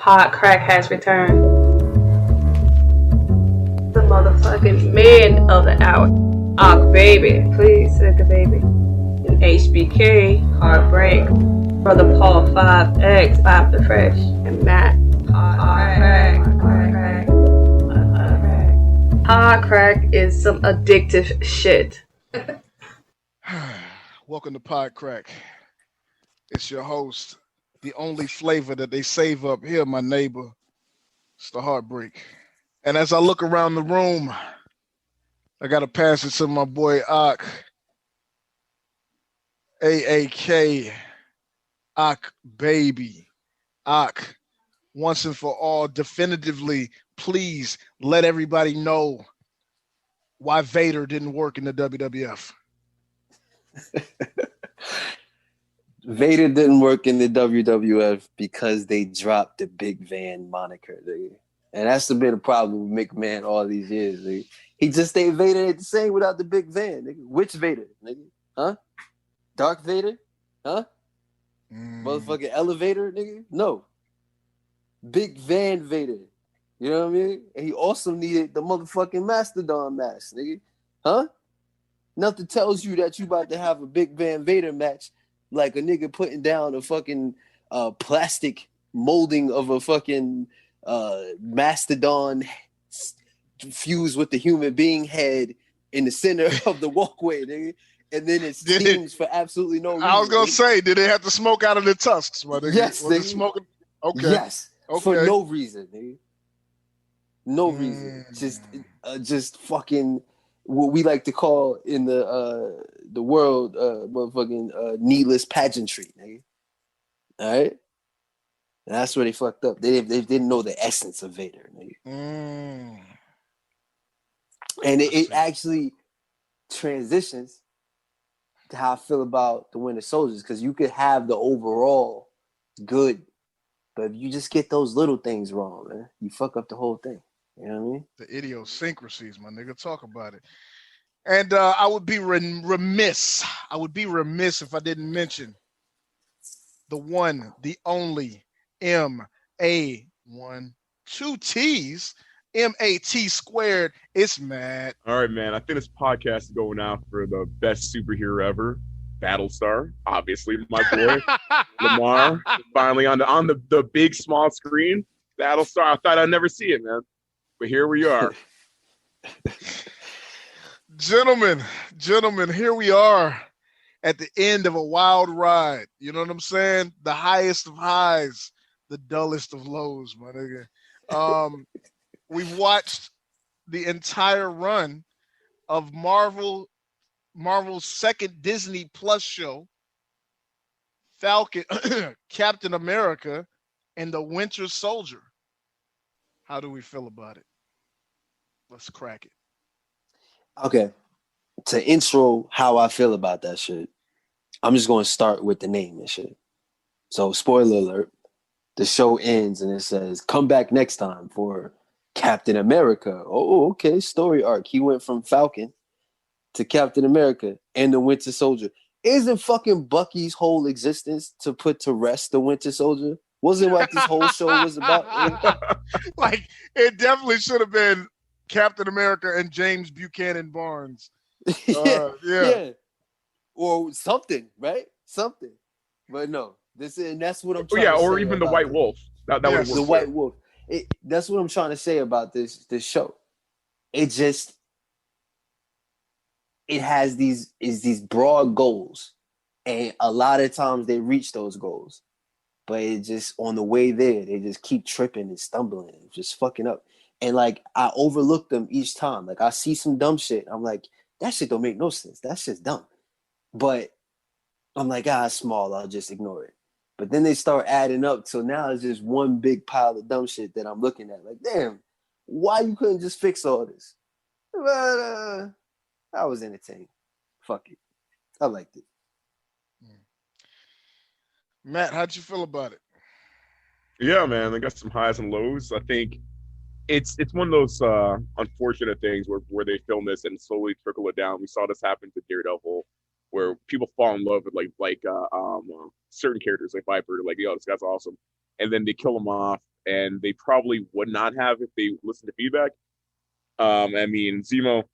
Pod Crack has returned. The motherfucking man of the hour. Baby, please send the baby. And HBK, Heartbreak. Brother Paul 5X, I'm the Fresh. And Matt, Pod Crack is some addictive shit. Welcome to Pod Crack. It's your host, the only flavor that they save up here, my neighbor. It's the Heartbreak. And as I look around the room, I got to pass it to my boy Ak, AAK, Ak Baby. Ak, once and for all, definitively, please let everybody know why Vader didn't work in the WWF. Vader didn't work in the WWF because they dropped the Big Van moniker, nigga. And that's been a problem with McMahon all these years, nigga. He just stayed Vader ain't the same without the Big Van, nigga. Which Vader, nigga? Huh? Dark Vader? Huh? Motherfucking elevator, nigga? No. Big Van Vader. You know what I mean? And he also needed the motherfucking Mastodon mask, nigga. Huh? Nothing tells you that you about to have a Big Van Vader match like a nigga putting down a fucking plastic molding of a fucking Mastodon fused with the human being head in the center of the walkway, nigga. And then it steams for absolutely no reason. I was going to say, did they have to smoke out of the tusks, my nigga? Yes, was it smoking? Okay. Yes, okay. For no reason, nigga. No reason. Just fucking what we like to call in the world motherfucking needless pageantry, nigga. All right? And that's where they fucked up. They didn't know the essence of Vader, nigga. And it actually transitions to how I feel about the Winter Soldiers, because you could have the overall good, but if you just get those little things wrong, man, you fuck up the whole thing. You know what I mean? The idiosyncrasies, my nigga. Talk about it. And I would be remiss. I would be remiss if I didn't mention the one, the only MA1, 2 T's, MAT squared. It's Matt. All right, man. I think this podcast is going out for the best superhero ever, Battlestar. Obviously, my boy Lamar finally on the big small screen. Battlestar. I thought I'd never see it, man, but here we are. Gentlemen, here we are at the end of a wild ride. You know what I'm saying? The highest of highs, the dullest of lows, my nigga. We've watched the entire run of Marvel's second Disney Plus show, Falcon, Captain America, and the Winter Soldier. How do we feel about it? Let's crack it. Okay, to intro how I feel about that shit, I'm just going to start with the name and shit. So, spoiler alert, the show ends and it says, come back next time for Captain America. Oh, okay, story arc. He went from Falcon to Captain America and the Winter Soldier. Isn't fucking Bucky's whole existence to put to rest the Winter Soldier? Wasn't what this whole show was about? Like, it definitely should have been Captain America and James Buchanan Barnes. Yeah. Or something, right? Something. But no, that's what I'm trying to say. Or even the White Wolf. That yes, the White Wolf. That's what I'm trying to say about this show. It has these broad goals, and a lot of times they reach those goals, but it just on the way there they just keep tripping and stumbling and just fucking up. And like I overlook them each time. Like I see some dumb shit, I'm like, that shit don't make no sense. That's just dumb. But I'm like, it's small. I'll just ignore it. But then they start adding up. So now it's just one big pile of dumb shit that I'm looking at. Like, damn, why you couldn't just fix all this? But I was entertained. Fuck it. I liked it. Matt, how'd you feel about it? Yeah, man. They got some highs and lows. I think it's one of those unfortunate things where they film this and slowly trickle it down. We saw this happen to Daredevil, where people fall in love with like certain characters like Viper, like, yo, this guy's awesome, and then they kill him off and they probably would not have if they listened to feedback. I mean, Zemo,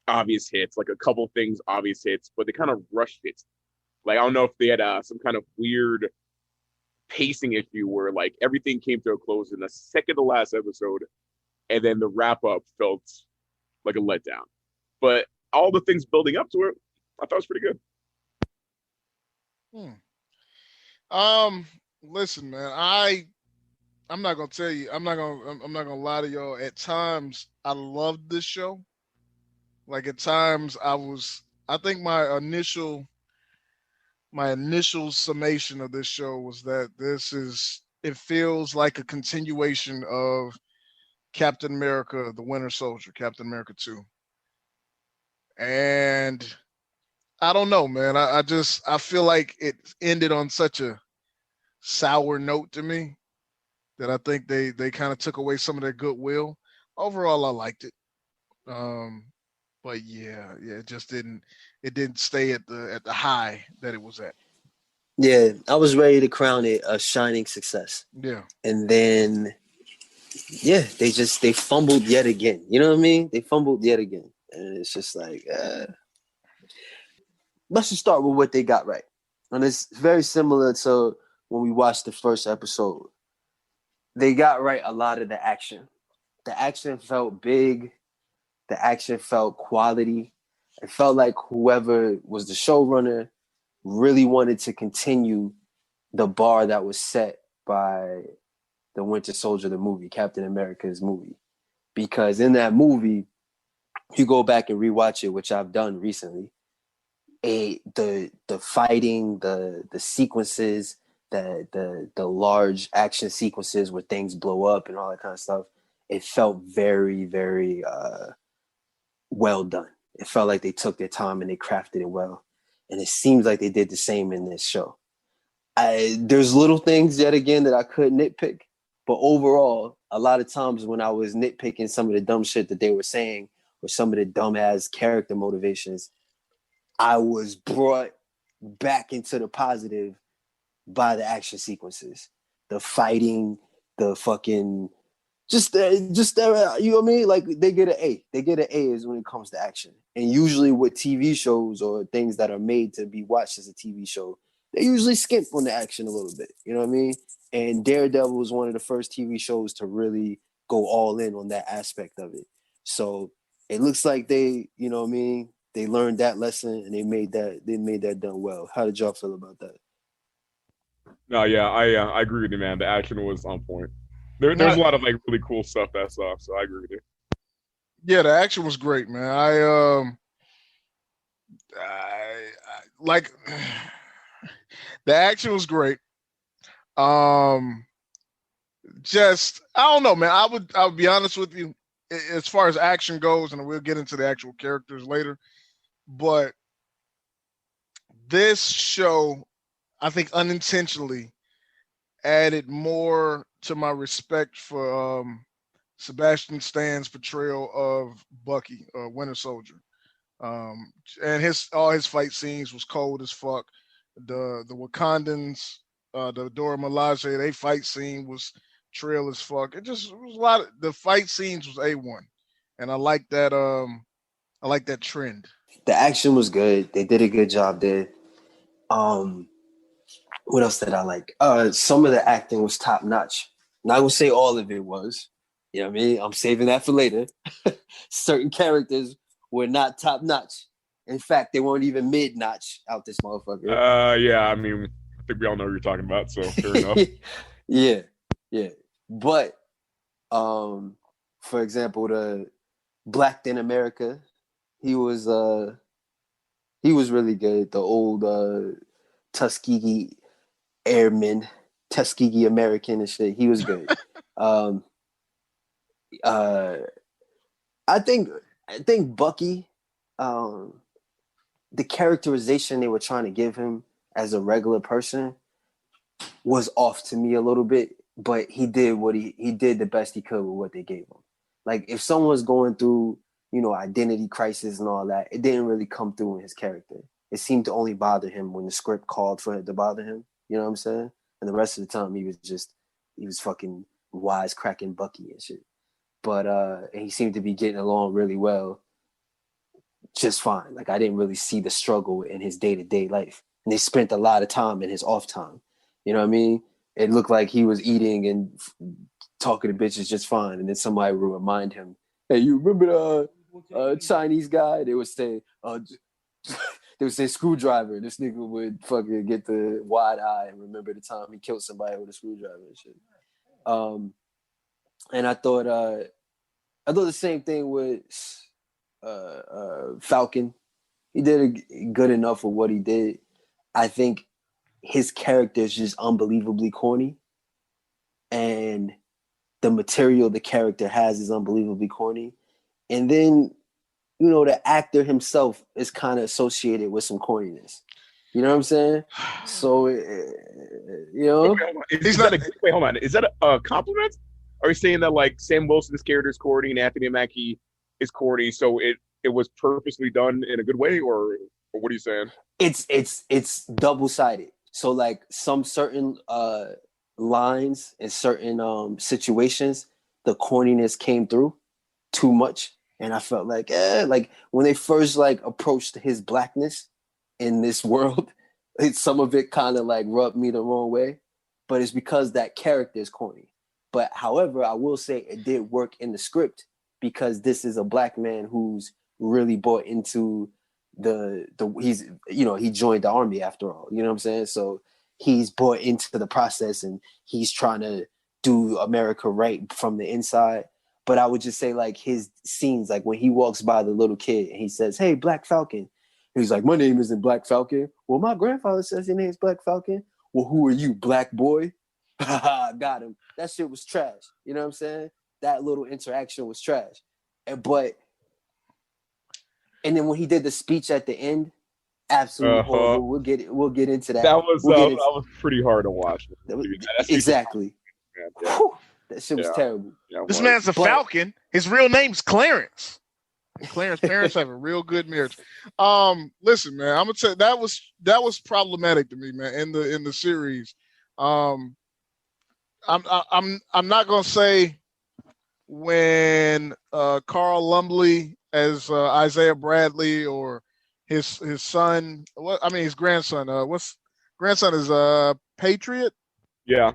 obvious hits, like a couple things, obvious hits, but they kind of rushed it. Like, I don't know if they had some kind of weird pacing issue where like everything came to a close in the second to last episode, and then the wrap up felt like a letdown. But all the things building up to it, I thought was pretty good. Listen, man, I'm not gonna tell you, I'm not gonna lie to y'all. At times, I loved this show. Like at times, I think my initial summation of this show was that it feels like a continuation of Captain America, the Winter Soldier, Captain America 2. And I don't know, man. I feel like it ended on such a sour note to me that I think they kind of took away some of their goodwill. Overall, I liked it. But yeah, it just didn't stay at the high that it was at. Yeah, I was ready to crown it a shining success. Yeah. And then they fumbled yet again. You know what I mean? They fumbled yet again. And it's just like let's just start with what they got right. And it's very similar to when we watched the first episode. They got right a lot of the action. The action felt big. The action felt quality. It felt like whoever was the showrunner really wanted to continue the bar that was set by the Winter Soldier, the movie, Captain America's movie. Because in that movie, you go back and rewatch it, which I've done recently, the fighting, the sequences, the large action sequences where things blow up and all that kind of stuff, it felt very, very well done. It felt like they took their time and they crafted it well. And it seems like they did the same in this show. There's little things yet again that I could nitpick, but overall, a lot of times when I was nitpicking some of the dumb shit that they were saying or some of the dumbass character motivations, I was brought back into the positive by the action sequences, the fighting, the fucking just you know what I mean? Like they get an A. They get an A is when it comes to action. And usually with TV shows or things that are made to be watched as a TV show, they usually skimp on the action a little bit. You know what I mean? And Daredevil was one of the first TV shows to really go all in on that aspect of it. So it looks like they, you know what I mean? They learned that lesson and they made that done well. How did y'all feel about that? No, yeah, I agree with you, man. The action was on point. There's a lot of like really cool stuff that's off, so I agree with you. Yeah, the action was great, man. I like the action was great. Just I don't know, man. I would be honest with you as far as action goes, and we'll get into the actual characters later. But this show, I think, unintentionally added more to my respect for Sebastian Stan's portrayal of Bucky, Winter Soldier. And all his fight scenes was cold as fuck. The Wakandans, the Dora Milaje, they fight scene was trill as fuck. It was a lot of the fight scenes was A1. And I like that trend. The action was good. They did a good job there. What else did I like? Some of the acting was top notch. Not gonna say all of it was. You know what I mean? I'm saving that for later. Certain characters were not top notch. In fact, they weren't even mid notch out this motherfucker. Yeah, I mean, I think we all know what you're talking about, so fair enough. Yeah. But for example, the Black in America, he was really good. The old Tuskegee Airman, Tuskegee American and shit. He was good. I think Bucky, the characterization they were trying to give him as a regular person was off to me a little bit, but he did he did the best he could with what they gave him. Like if someone's going through, identity crisis and all that, it didn't really come through in his character. It seemed to only bother him when the script called for it to bother him. You know what I'm saying? And the rest of the time he was fucking wisecracking Bucky and shit. But and he seemed to be getting along really well, just fine. Like I didn't really see the struggle in his day-to-day life. And they spent a lot of time in his off time. You know what I mean? It looked like he was eating and talking to bitches just fine. And then somebody would remind him, hey, you remember the Chinese guy? They would say, they would say screwdriver. This nigga would fucking get the wide eye and remember the time he killed somebody with a screwdriver and shit. And I thought the same thing with Falcon. He did good enough with what he did. I think his character is just unbelievably corny, and the material the character has is unbelievably corny. And then, you know, the actor himself is kind of associated with some corniness. You know what I'm saying? So, you know, wait, hold on. Is that a compliment? Are you saying that like Sam Wilson's character is corny and Anthony Mackie is corny, so it was purposely done in a good way, or what are you saying? It's double-sided. So like some certain lines in certain situations, the corniness came through too much, and I felt like when they first like approached his blackness in this world, some of it kind of like rubbed me the wrong way, but it's because that character is corny. But however, I will say it did work in the script because this is a black man who's really bought into he's, you know, he joined the army after all, you know what I'm saying? So he's bought into the process and he's trying to do America right from the inside. But I would just say like his scenes, like when he walks by the little kid and he says, hey, Black Falcon. He's like, my name isn't Black Falcon. Well, my grandfather says your name's Black Falcon. Well, who are you, black boy? Got him. That shit was trash. You know what I'm saying? That little interaction was trash. And then when he did the speech at the end, absolutely horrible. We'll get into that. That was pretty hard to watch. Exactly. Yeah. That shit was terrible. Yeah, this man's a Falcon. His real name's Clarence. And Clarence parents have a real good marriage. Listen, man, I'm gonna tell you, that was problematic to me, man. In the series, I'm not gonna say when Carl Lumbly as Isaiah Bradley or his son, his grandson. Grandson is Patriot. Yeah.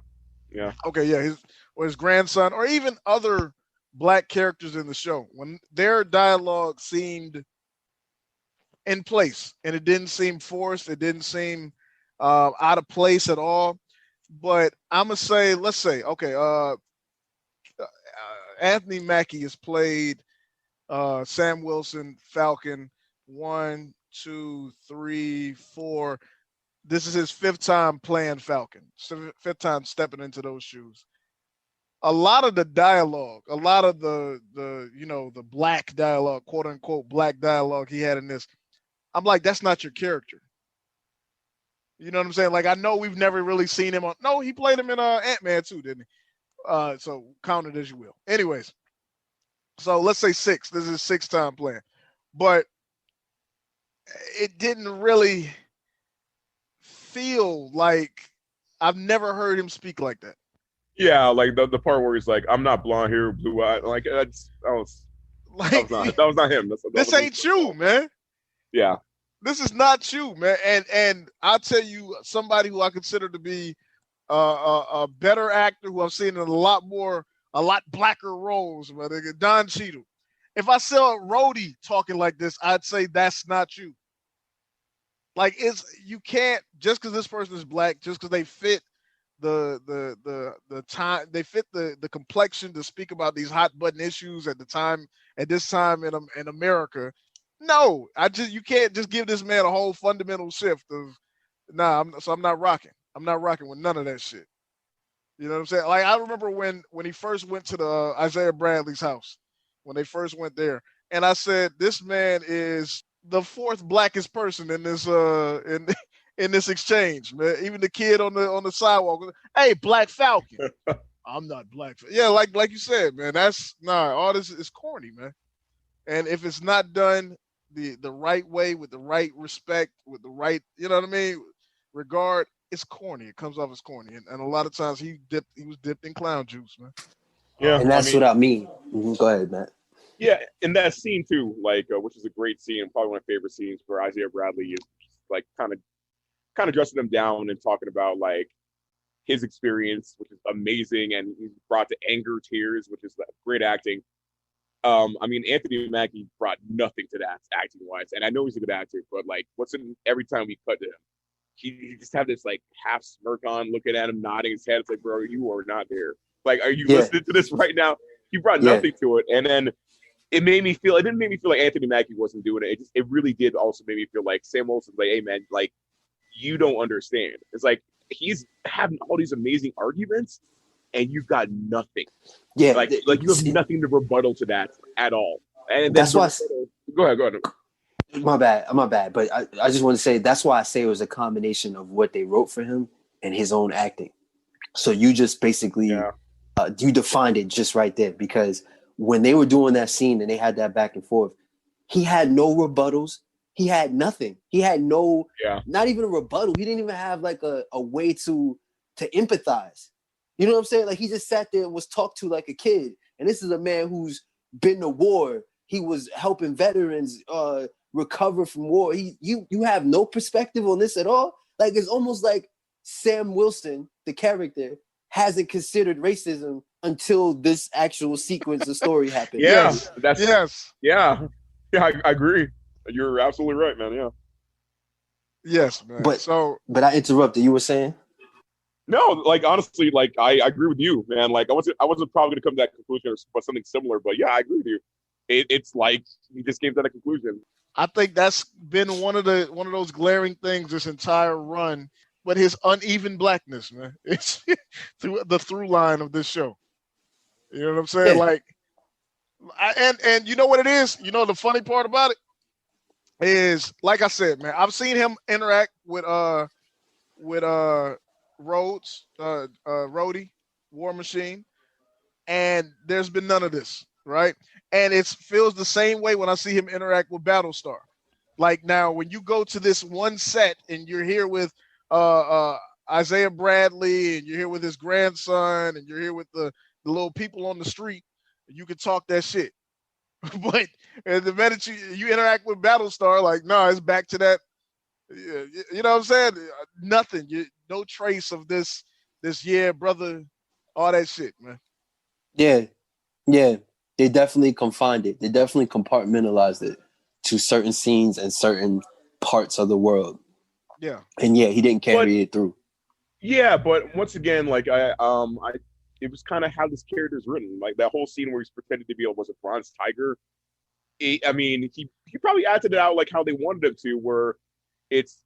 Okay, yeah, his grandson, or even other black characters in the show, when their dialogue seemed in place and it didn't seem forced, it didn't seem out of place at all. But I'm gonna say, let's say, okay, Anthony Mackie has played Sam Wilson, Falcon, 1, 2, 3, 4. This is his 5th time playing Falcon, 5th time stepping into those shoes. A lot of the dialogue, a lot of the black dialogue, quote unquote black dialogue he had in this, I'm like, that's not your character. You know what I'm saying? Like, I know we've never really seen him on. No, he played him in Ant-Man too, didn't he? So count it as you will. Anyways, so let's say 6. This is his 6th time playing, but it didn't really feel like I've never heard him speak like that. Yeah, like the part where he's like, "I'm not blonde hair, blue eyed." Like that was not him. This ain't you, man. Yeah, this is not you, man. And I'll tell you, somebody who I consider to be a better actor, who I've seen in a lot blacker roles, man. Don Cheadle. If I saw Rhodey talking like this, I'd say that's not you. Like, you can't, just because this person is black, just because they fit the time, they fit the complexion to speak about these hot button issues at this time in America. No, you can't just give this man a whole fundamental shift of I'm not rocking. I'm not rocking with none of that shit. You know what I'm saying? Like, I remember when he first went to the Isaiah Bradley's house, when they first went there, and I said, this man is the 4th blackest person in this in this exchange, man. Even the kid on the sidewalk, hey, Black Falcon. I'm not black. Yeah, like you said, man. All this is corny, man. And if it's not done the right way, with the right respect, with the right, you know what I mean, regard, it's corny. It comes off as corny, and a lot of times he was dipped in clown juice, man. Yeah, And that's what I mean. Go ahead, Matt. Yeah, in that scene too, like which is a great scene, probably one of my favorite scenes, where Isaiah Bradley is like kind of dressing them down and talking about like his experience, which is amazing, and he's brought to anger, tears, which is great acting. I mean, Anthony Mackie brought nothing to that acting wise, and I know he's a good actor, but like, every time we cut to him, he just had this like half smirk on, looking at him, nodding his head. It's like, bro, you are not there. Like, are you listening to this right now? He brought nothing to it, and then it didn't make me feel like Anthony Mackie wasn't doing it. It really did also make me feel like Sam Wilson's like, hey man, like, you don't understand. It's like he's having all these amazing arguments, and you've got nothing. Yeah, like you have nothing to rebuttal to that at all. And that's why. Go ahead. My bad. But I just want to say that's why I say it was a combination of what they wrote for him and his own acting. So you just basically you defined it just right there, because when they were doing that scene and they had that back and forth, he had no rebuttals. He had nothing. He had not even a rebuttal. He didn't even have like a way to empathize. You know what I'm saying? Like, he just sat there and was talked to like a kid. And this is a man who's been to war. He was helping veterans recover from war. You have no perspective on this at all. Like, it's almost like Sam Wilson, the character, hasn't considered racism until this actual sequence of story happened. Yeah, I agree. You're absolutely right, man. Yeah. Yes, man. But I interrupted. You were saying? No, like, honestly, like, I agree with you, man. Like, I wasn't probably gonna come to that conclusion or something similar, but yeah, I agree with you. It's like he just came to that conclusion. I think that's been one of those glaring things this entire run, but his uneven blackness, man. It's the through line of this show. You know what I'm saying? Like, and you know what it is? You know, the funny part about it is, like I said, man, I've seen him interact with Rhodes, Rhodey, War Machine, and there's been none of this, right? And it feels the same way when I see him interact with Battlestar. Like, now, when you go to this one set and you're here with Isaiah Bradley, and you're here with his grandson, and you're here with the little people on the street, you can talk that shit. But the minute you interact with Battlestar, like, no, it's back to that. You know what I'm saying? Nothing. No trace of this. Yeah, brother. All that shit, man. Yeah. They definitely confined it. They definitely compartmentalized it to certain scenes and certain parts of the world. Yeah. And he didn't carry it through. Yeah, but once again, like it was kind of how this character is written. Like, that whole scene where he's pretending to be was a bronze tiger. He probably acted it out like how they wanted him to, where it's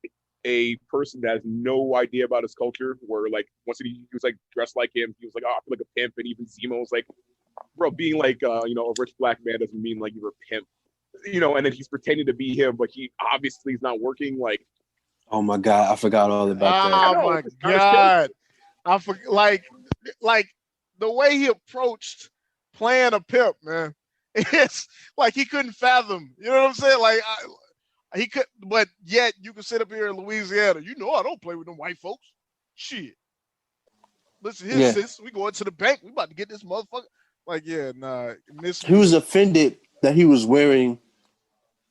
a person that has no idea about his culture, where like once he was like dressed like him, he was like, oh, I feel like a pimp. And even Zemo was like, bro, being like a rich black man doesn't mean like you're a pimp. And then he's pretending to be him, but he obviously is not working. Like, oh my God, I forgot all about that. Oh my God. I forgot, like the way he approached playing a pimp, man. It's like he couldn't fathom. You know what I'm saying? Like, he could, but yet you can sit up here in Louisiana. You know, I don't play with them white folks. Shit. Listen here, sis. We going to the bank. We about to get this motherfucker. Like, yeah, nah. He was offended that he was wearing,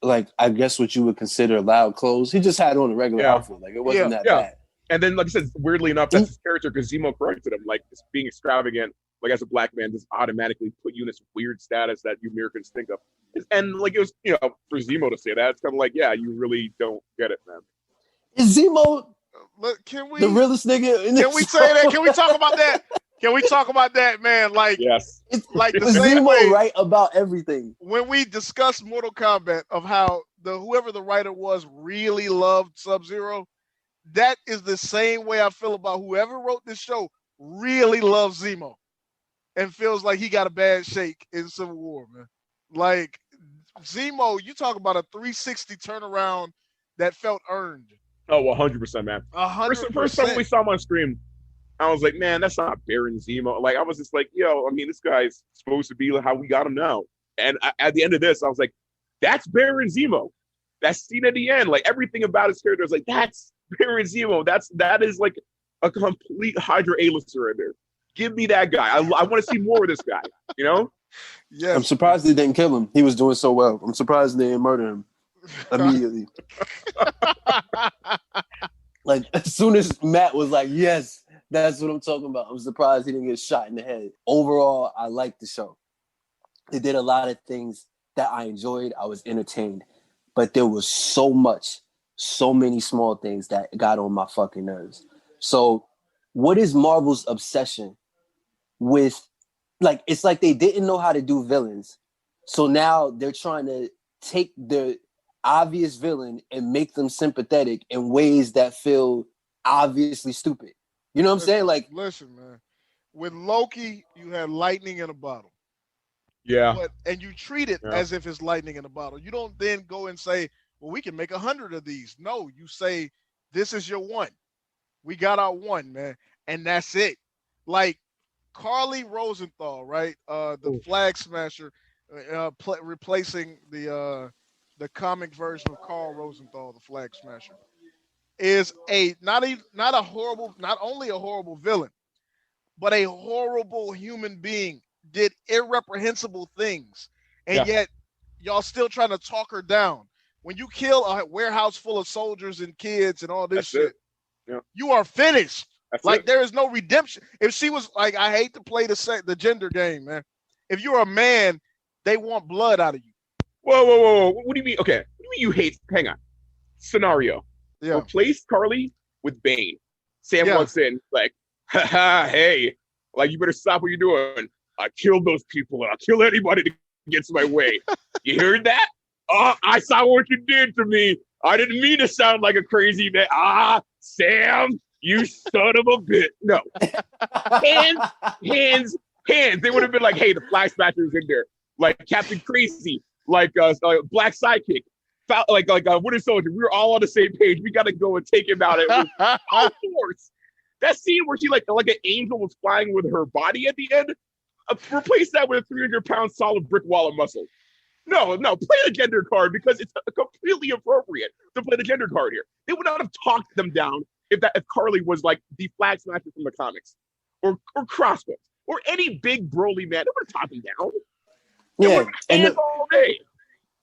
like, I guess what you would consider loud clothes. He just had on a regular outfit. Like, it wasn't that bad. And then, like I said, weirdly enough, that's his character, because Zemo corrected him. Like, just being extravagant, like, as a black man, just automatically put you in this weird status that you Americans think of. And, like, it was, for Zemo to say that, it's kind of like, yeah, you really don't get it, man. Is Zemo can we, the realest nigga in this Can we say that? Can we talk about that? Can we talk about that, man? Like, yes. Like the Is same Zemo way right about everything. when we discussed Mortal Kombat, of how whoever the writer was really loved Sub-Zero, that is the same way I feel about whoever wrote this show really loves Zemo and feels like he got a bad shake in Civil War, man. Like, Zemo, you talk about a 360 turnaround that felt earned. Oh, 100%, man. 100%. First time we saw him on screen, I was like, man, that's not Baron Zemo. Like, I was just like, yo, I mean, this guy's supposed to be how we got him now. And at the end of this, I was like, that's Baron Zemo. That scene at the end, like, everything about his character was like, that's transparent Zemo. That is like a complete Hydra A-lister right there. Give me that guy. I want to see more of this guy. You know? Yes. I'm surprised they didn't kill him. He was doing so well. I'm surprised they didn't murder him immediately. Like, as soon as Matt was like, yes, that's what I'm talking about. I'm surprised he didn't get shot in the head. Overall, I liked the show. They did a lot of things that I enjoyed. I was entertained. But there was so many small things that got on my fucking nerves. So what is Marvel's obsession with, like, it's like they didn't know how to do villains. So now they're trying to take the obvious villain and make them sympathetic in ways that feel obviously stupid. You know what I'm saying? Like, listen, man. With Loki, you had lightning in a bottle. Yeah. And you treat it as if it's lightning in a bottle. You don't then go and say, well, we can make 100 of these. No, you say, this is your one. We got our one, man. And that's it. Like Carly Rosenthal, right? The Flag Smasher, replacing the comic version of Carl Rosenthal, the Flag Smasher, is not only a horrible villain, but a horrible human being. Did irreprehensible things, and yet y'all still trying to talk her down. When you kill a warehouse full of soldiers and kids and all this shit, you are finished. There is no redemption. If she was like, I hate to play the gender game, man. If you're a man, they want blood out of you. Whoa. What do you mean? Okay. What do you mean you hate? Hang on. Scenario. Yeah. Replace Carly with Bane. Sam walks in like, hey, like, you better stop what you're doing. I killed those people and I'll kill anybody that gets my way. You heard that? Oh, I saw what you did to me. I didn't mean to sound like a crazy man. Sam, you son of a bitch. No. Hands. They would have been like, hey, the Flag Smasher's in there. Like Captain Crazy, like Black Sidekick, Winter Soldier. We were all on the same page. We got to go and take him out at all force. That scene where she like an angel was flying with her body at the end, replace that with a 300-pound solid brick wall of muscle. No, play the gender card because it's completely appropriate to play the gender card here. They would not have talked them down if Carly was like the Flag Smasher from the comics, or Crossbones, or any big broly man. They would have talked them down. All day.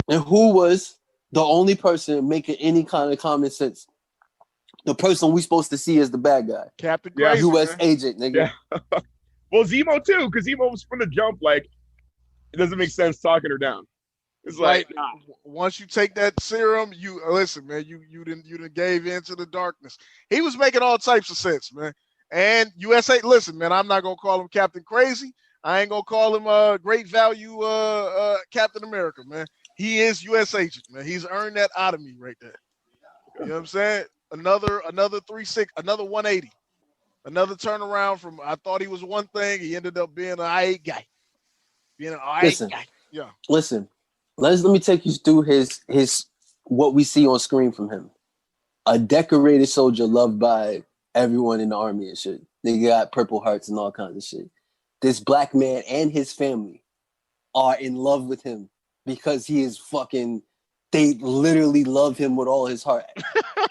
And who was the only person making any kind of common sense? The person we supposed to see as the bad guy, Captain Crazy, U.S. man. agent, nigga. Yeah. Well, Zemo too, because Zemo was from the jump. Like, it doesn't make sense talking her down. It's like, nah. Once you take that serum, you listen, man. You didn't gave into the darkness. He was making all types of sense, man. And USA, listen, man. I'm not gonna call him Captain Crazy. I ain't gonna call him great value Captain America, man. He is U.S. agent, man. He's earned that out of me right there. You know what I'm saying? Another 360, another 180, another turnaround from I thought he was one thing. He ended up being an I8 guy. Guy. Yeah. Listen, let me take you through his what we see on screen from him. A decorated soldier loved by everyone in the army and shit. They got Purple Hearts and all kinds of shit. This black man and his family are in love with him because he is fucking. They literally love him with all his heart.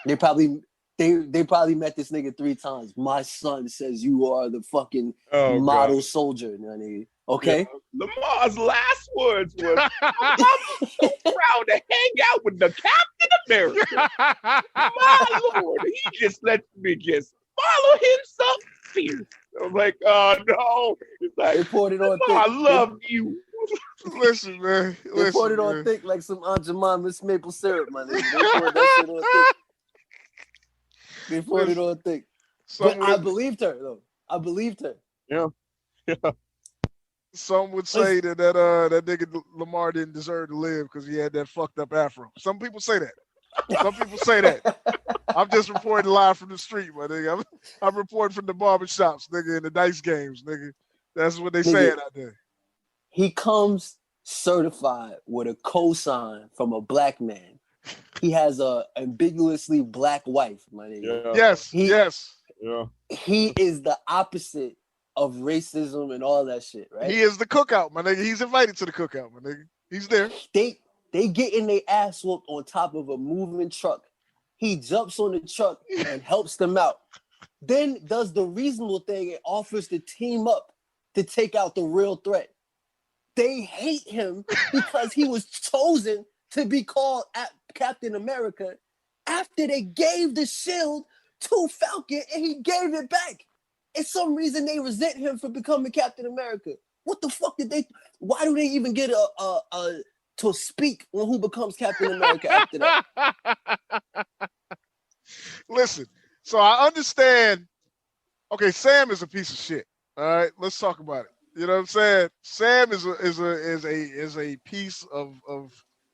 They probably met this nigga 3 times. My son says you are the fucking model soldier, you know, nigga. Okay. Yeah. Lamar's last words was, "I'm so proud to hang out with the Captain America. My Lord, he just lets me just follow him so fierce." I was like, oh no. It's like, they poured it on thick. I love you. Listen, man. They poured it on thick like some Aunt Jemima's maple syrup, man. They poured that shit on thick. They poured it on thick. But I believed her, though. I believed her. Yeah. Some would say that nigga Lamar didn't deserve to live because he had that fucked up afro. Some people say that. Some people say that. I'm just reporting live from the street, my nigga. I'm reporting from the barbershops, nigga, and the dice games, nigga. That's what they saying out there. He comes certified with a cosign from a black man. He has a ambiguously black wife, my nigga. Yeah. Yes. Yeah. He is the opposite of racism and all that shit, right? He is the cookout, my nigga. He's invited to the cookout, my nigga. He's there. They getting their ass whooped on top of a moving truck He jumps on the truck and helps them out. Then does the reasonable thing and offers to team up to take out the real threat. They hate him because he was chosen to be called Captain America after they gave the shield to Falcon and he gave it back. And some reason they resent him for becoming Captain America. What the fuck did they? Why do they even get to speak on who becomes Captain America after that? Listen, so I understand. Okay, Sam is a piece of shit. All right, let's talk about it. You know what I'm saying? Sam is a piece of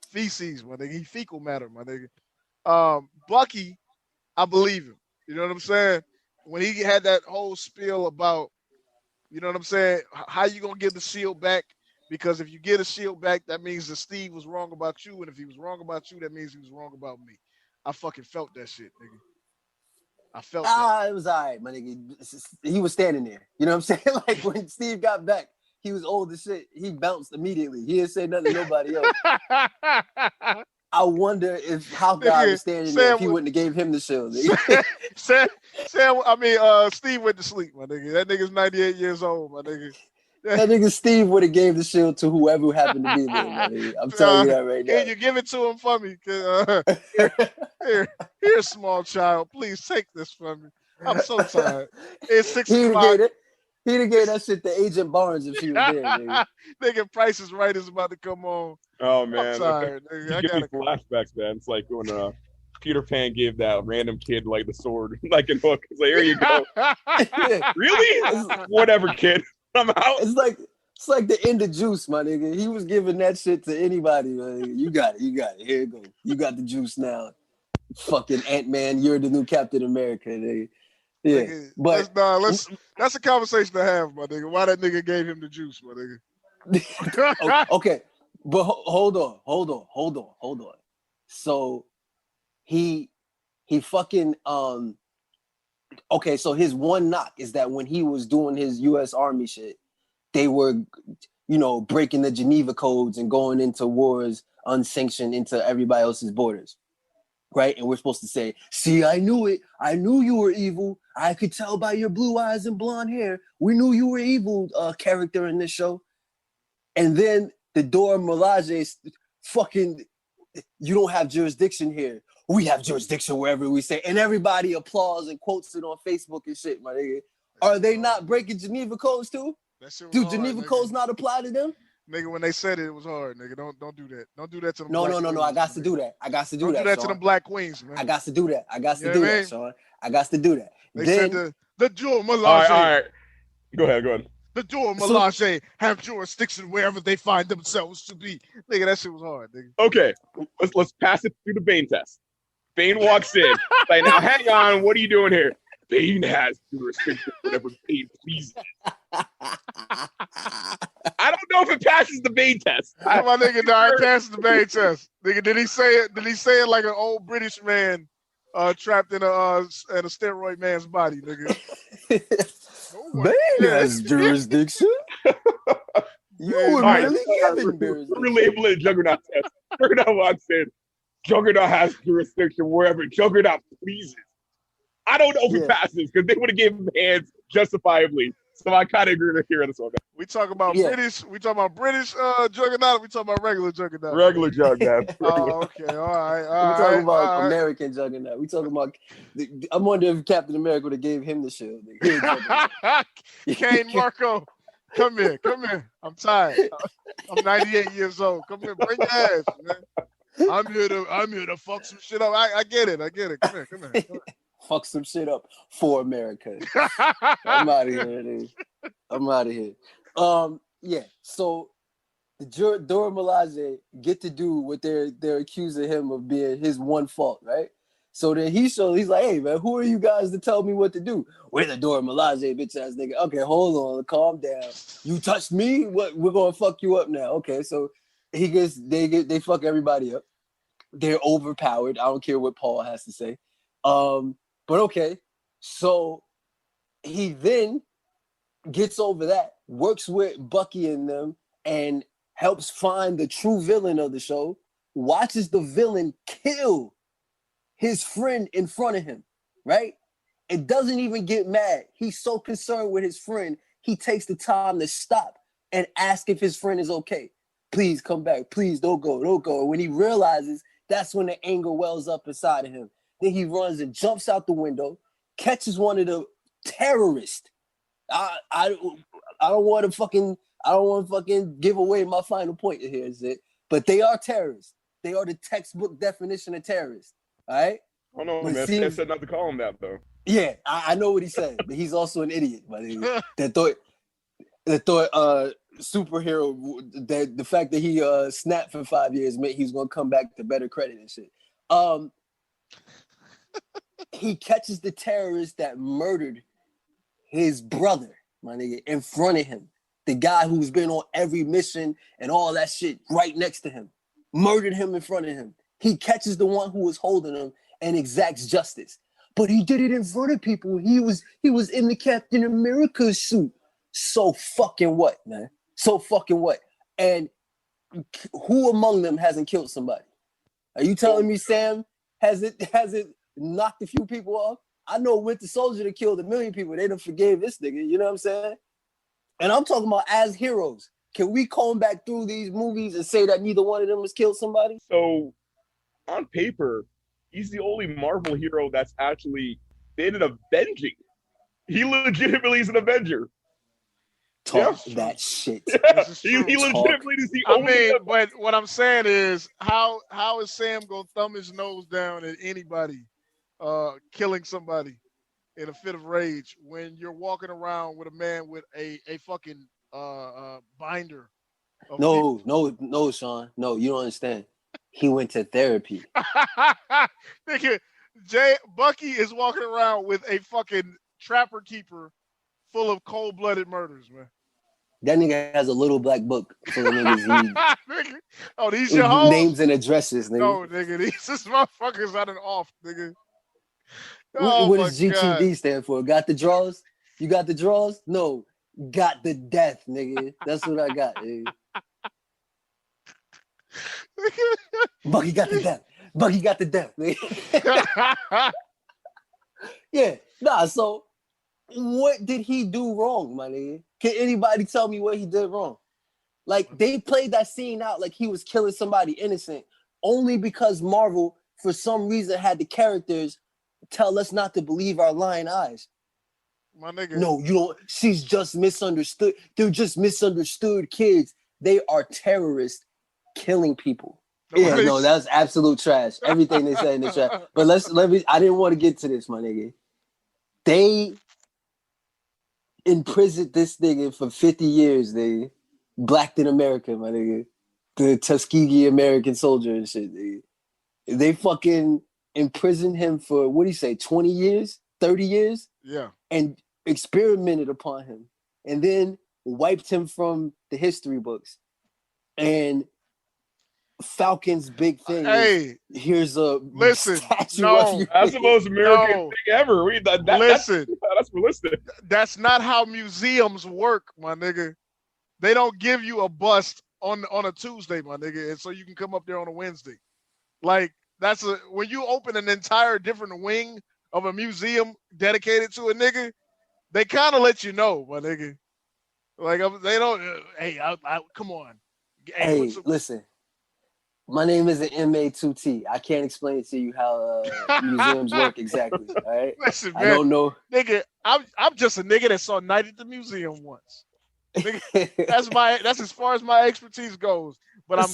feces, my nigga. He fecal matter, my nigga. Bucky, I believe him. You know what I'm saying? When he had that whole spiel about, you know what I'm saying, how you gonna give the shield back? Because if you get a shield back, that means that Steve was wrong about you, and if he was wrong about you, that means he was wrong about me. I fucking felt that shit, nigga. I felt that. It was all right, my nigga. He was standing there. You know what I'm saying? Like when Steve got back, he was old as shit. He bounced immediately. He didn't say nothing to nobody else. I wonder if how God was standing there if he wouldn't have gave him the shield. Steve went to sleep, my nigga. That nigga's 98 years old, my nigga. That nigga Steve would have gave the shield to whoever happened to be there, my nigga. I'm telling you that right now. Can you give it to him for me? Here, small child. Please take this from me. I'm so tired. It's 6 o'clock. He'd have gave that shit to Agent Barnes if she was there, nigga. Nigga, Price is Right is about to come on. Oh, man. I'm tired, nigga. You get these flashbacks, man. It's like when Peter Pan gave that random kid, like, the sword, like in Hook. It's like, here you go. Really? Whatever, kid. I'm out. It's like the end of Juice, my nigga. He was giving that shit to anybody, man. You got it. Here you go. You got the juice now. Fucking Ant-Man, you're the new Captain America, nigga. Yeah, nigga, but that's a conversation to have, my nigga. Why that nigga gave him the juice, my nigga? Okay, but hold on. So he fucking okay. So his one knock is that when he was doing his U.S. Army shit, they were, breaking the Geneva codes and going into wars unsanctioned into everybody else's borders. Right? And we're supposed to say, see, I knew it. I knew you were evil. I could tell by your blue eyes and blonde hair. We knew you were evil, character in this show. And then the Dora Milaje fucking, you don't have jurisdiction here. We have jurisdiction wherever we say. And everybody applauds and quotes it on Facebook and shit, my nigga. Are they not breaking Geneva codes too? Do Geneva codes not apply to them? Nigga, when they said it was hard, nigga. Don't do that. Don't do that to them. No. Queens, I got to do that. Don't do that to them black queens, man. I got to do that. Sean. I got to do that. They said the Dora Milaje. All right. Go ahead. The Dora Milaje have jurisdiction wherever they find themselves to be. Nigga, that shit was hard, nigga. Okay, let's pass it through the Bane test. Bane walks in. Like, now hang on, what are you doing here? Bane has jurisdiction whatever Bane pleases. I don't know if it passes the Bane test. My nigga, it passes the Bane test. Nigga, did he say it? Did he say it like an old British man trapped in a steroid man's body, nigga? Bane has jurisdiction. You were really giving jurisdiction. We're labeling Juggernaut test. Juggernaut walks in. Juggernaut has jurisdiction wherever Juggernaut pleases. I don't know if it passes because they would have given him hands justifiably. So I kind of agree with here on this one. We talk about British. We talk about British Juggernaut. We talk about regular Juggernaut. Regular Juggernaut. Oh, okay. All right. We talking about American Juggernaut. We talking about. I'm wondering if Captain America would have gave him the shield. Kane Marco, come here. I'm tired. I'm 98 years old. Come here, bring your ass, man. I'm here to fuck some shit up. I get it. Come here. Fuck some shit up for America. I'm out of here, dude. Yeah. So the Dora Milaje get to do what they're accusing him of being his one fault, right? So then he's like, hey man, who are you guys to tell me what to do? We're the Dora Milaje, bitch ass nigga. Okay, hold on, calm down. You touched me? What? We're gonna fuck you up now. Okay, so they fuck everybody up. They're overpowered. I don't care what Paul has to say. But okay, so he then gets over that, works with Bucky and them, and helps find the true villain of the show, watches the villain kill his friend in front of him, right? And doesn't even get mad. He's so concerned with his friend, he takes the time to stop and ask if his friend is okay. Please come back. Please don't go. Don't go. And when he realizes, that's when the anger wells up inside of him. Then he runs and jumps out the window, catches one of the terrorists. I don't want to fucking give away my final point here, is it? But they are terrorists. They are the textbook definition of terrorists. All right. Oh no, man. Sam said not to call him that though. Yeah, I know what he said, but he's also an idiot. But that thought superhero, that the fact that he snapped for 5 years meant he was gonna come back to better credit and shit. He catches the terrorist that murdered his brother, my nigga, in front of him. The guy who's been on every mission and all that shit right next to him. Murdered him in front of him. He catches the one who was holding him and exacts justice. But he did it in front of people. He was in the Captain America suit. So fucking what, man? So fucking what? And who among them hasn't killed somebody? Are you telling me Sam hasn't knocked a few people off? I know Winter Soldier that killed 1 million people. They done forgave this nigga. You know what I'm saying? And I'm talking about as heroes. Can we comb back through these movies and say that neither one of them has killed somebody? So, on paper, he's the only Marvel hero that's actually been an avenging. He legitimately is an Avenger. Talk that shit. He legitimately is the only. But what I'm saying is, how is Sam gonna thumb his nose down at anybody killing somebody in a fit of rage when you're walking around with a man with a fucking binder? No, Sean. No, you don't understand. He went to therapy. Nigga, Bucky is walking around with a fucking trapper keeper full of cold-blooded murders, man. That nigga has a little black book full of niggas. Nigga. Oh, these your hoes? Names and addresses, nigga. No, nigga, these is motherfuckers out and off, nigga. Oh, what does GTD stand for? Got the draws? You got the draws? No, got the death, nigga. That's what I got, nigga. Bucky got the death. Bucky got the death, nigga. Yeah, nah, so what did he do wrong, my nigga? Can anybody tell me what he did wrong? Like, they played that scene out like he was killing somebody innocent only because Marvel, for some reason, had the characters tell us not to believe our lying eyes. My nigga. No, you don't. She's just misunderstood. They're just misunderstood kids. They are terrorists killing people. Yeah, no, that's absolute trash. Everything they said in the trash. But let me. I didn't want to get to this, my nigga. They imprisoned this nigga for 50 years. They blacked in America, my nigga. The Tuskegee American soldier and shit. They fucking imprisoned him for, what do you say, 20 years? 30 years? Yeah. And experimented upon him. And then wiped him from the history books. And Falcon's big thing is, here's a statue of you. That's the most American thing ever. That's realistic. That's not how museums work, my nigga. They don't give you a bust on a Tuesday, my nigga, and so you can come up there on a Wednesday. Like, when you open an entire different wing of a museum dedicated to a nigga, they kind of let you know, my nigga. Like, they don't. Come on. Hey, listen. My name is an MA2T. I can't explain to you how museums work exactly. All right. Listen, man, I don't know, nigga. I'm just a nigga that saw Night at the Museum once. Nigga, that's as far as my expertise goes. But I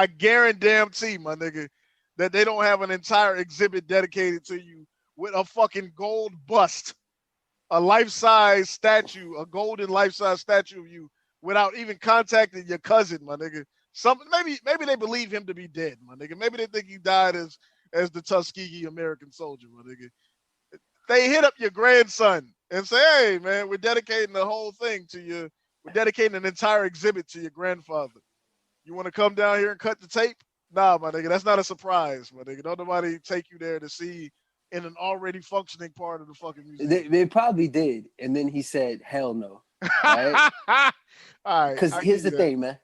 guarantee, my nigga, that they don't have an entire exhibit dedicated to you with a fucking gold bust, a life-size statue, a golden life-size statue of you, without even contacting your cousin, my nigga. Maybe they believe him to be dead, my nigga. Maybe they think he died as the Tuskegee American soldier, my nigga. They hit up your grandson and say, hey, man, we're dedicating the whole thing to you. We're dedicating an entire exhibit to your grandfather. You want to come down here and cut the tape? Nah, my nigga, that's not a surprise, my nigga. Don't nobody take you there to see in an already functioning part of the fucking museum. They probably did. And then he said, hell no. All right? All right. Because here's the thing, man.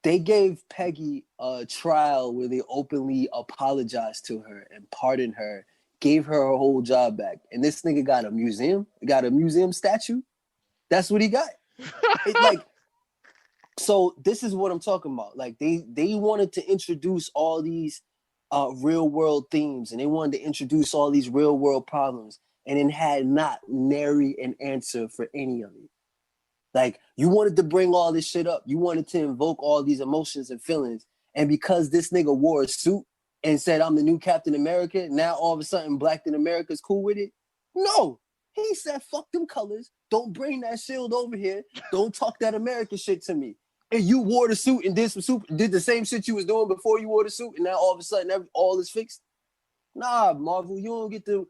They gave Peggy a trial where they openly apologized to her and pardoned her, gave her her whole job back. And this nigga got a museum statue. That's what he got. It like, so this is what I'm talking about. Like they wanted to introduce all these real world themes, and they wanted to introduce all these real world problems, and it had not nary an answer for any of it. Like, you wanted to bring all this shit up. You wanted to invoke all these emotions and feelings. And because this nigga wore a suit and said, I'm the new Captain America, now all of a sudden Black America's cool with it? No. He said, fuck them colors. Don't bring that shield over here. Don't talk that American shit to me. And you wore the suit and did the same shit you was doing before you wore the suit, and now all of a sudden all is fixed? Nah, Marvel, you don't get to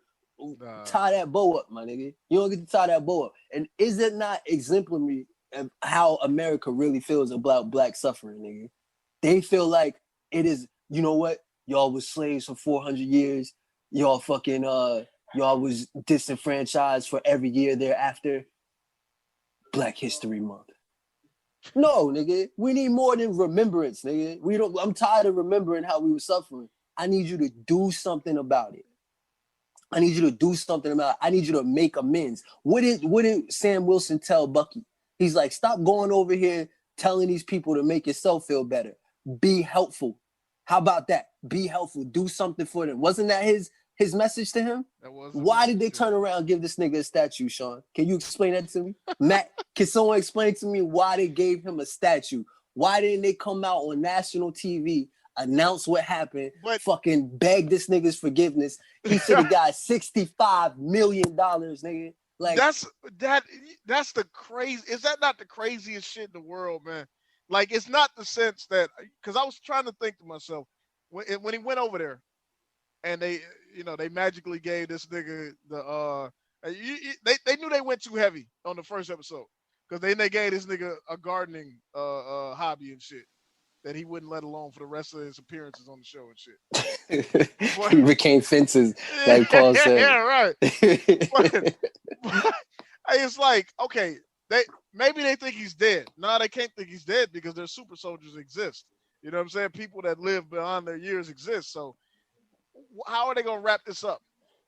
tie that bow up, my nigga. You don't get to tie that bow up. And is it not exemplary of how America really feels about Black suffering, nigga? They feel like it is, you know what? Y'all was slaves for 400 years. Y'all fucking, y'all was disenfranchised for every year thereafter. Black History Month. No, nigga. We need more than remembrance, nigga. I'm tired of remembering how we were suffering. I need you to do something about it. I need you to make amends. What did Sam Wilson tell Bucky? He's like, stop going over here telling these people to make yourself feel better. Be helpful. How about that? Be helpful. Do something for them. Wasn't that his message to him? Why did they turn around and give this nigga a statue, Sean? Can you explain that to me? Matt, can someone explain to me why they gave him a statue? Why didn't they come out on national TV, announce what happened, fucking beg this nigga's forgiveness? He should have got $65 million, nigga. Like that's the crazy. Is that not the craziest shit in the world, man? Like, it's not the sense that, because I was trying to think to myself when he went over there, and they magically gave this nigga the they knew they went too heavy on the first episode, because they gave this nigga a gardening hobby and shit that he wouldn't let alone for the rest of his appearances on the show and shit. He became fences, like Paul said. Yeah, right. but it's like, okay, maybe they think he's dead. No, they can't think he's dead because their super soldiers exist. You know what I'm saying? People that live beyond their years exist. So how are they gonna wrap this up?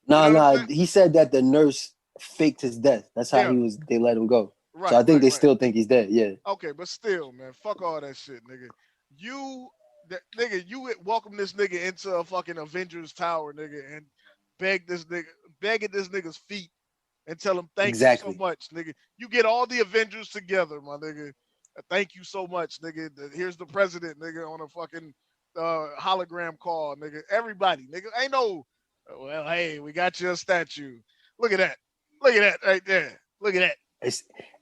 No. He said that the nurse faked his death. That's how they let him go. Right, so I think they still think he's dead. Yeah. Okay, but still, man, fuck all that shit, nigga. You welcome this nigga into a fucking Avengers Tower, nigga, and beg this nigga's feet and tell him thank you so much, nigga. You get all the Avengers together, my nigga. Thank you so much, nigga. Here's the president, nigga, on a fucking hologram call, nigga. Everybody, nigga. Ain't no, well, hey, we got you a statue. Look at that. Look at that right there. Look at that.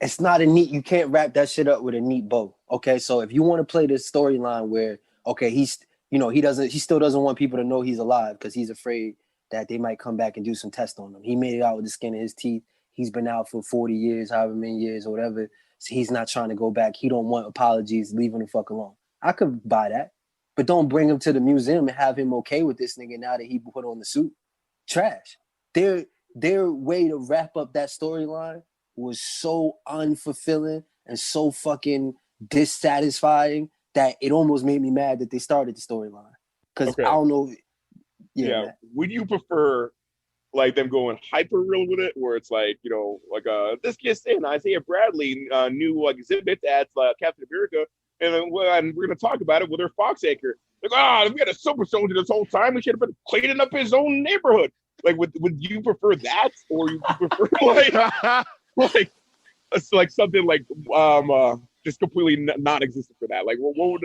It's not a neat. You can't wrap that shit up with a neat bow. Okay, so if you want to play this storyline where, okay, he still doesn't want people to know he's alive because he's afraid that they might come back and do some tests on him. He made it out with the skin of his teeth. He's been out for 40 years, however many years or whatever. So he's not trying to go back. He don't want apologies. Leave him the fuck alone. I could buy that, but don't bring him to the museum and have him okay with this nigga now that he put on the suit. Trash. Their way to wrap up that storyline was so unfulfilling and so fucking dissatisfying that it almost made me mad that they started the storyline. Because I don't know. Yeah. Would you prefer like them going hyper real with it, where it's like, this kid's saying Isaiah Bradley new like exhibit that's Captain America, and then we're gonna talk about it with her Fox anchor. Like, we had a super soldier this whole time. We should have been cleaning up his own neighborhood. Like, would you prefer that, or you prefer like it's like something like just completely non-existent for that? Like, what would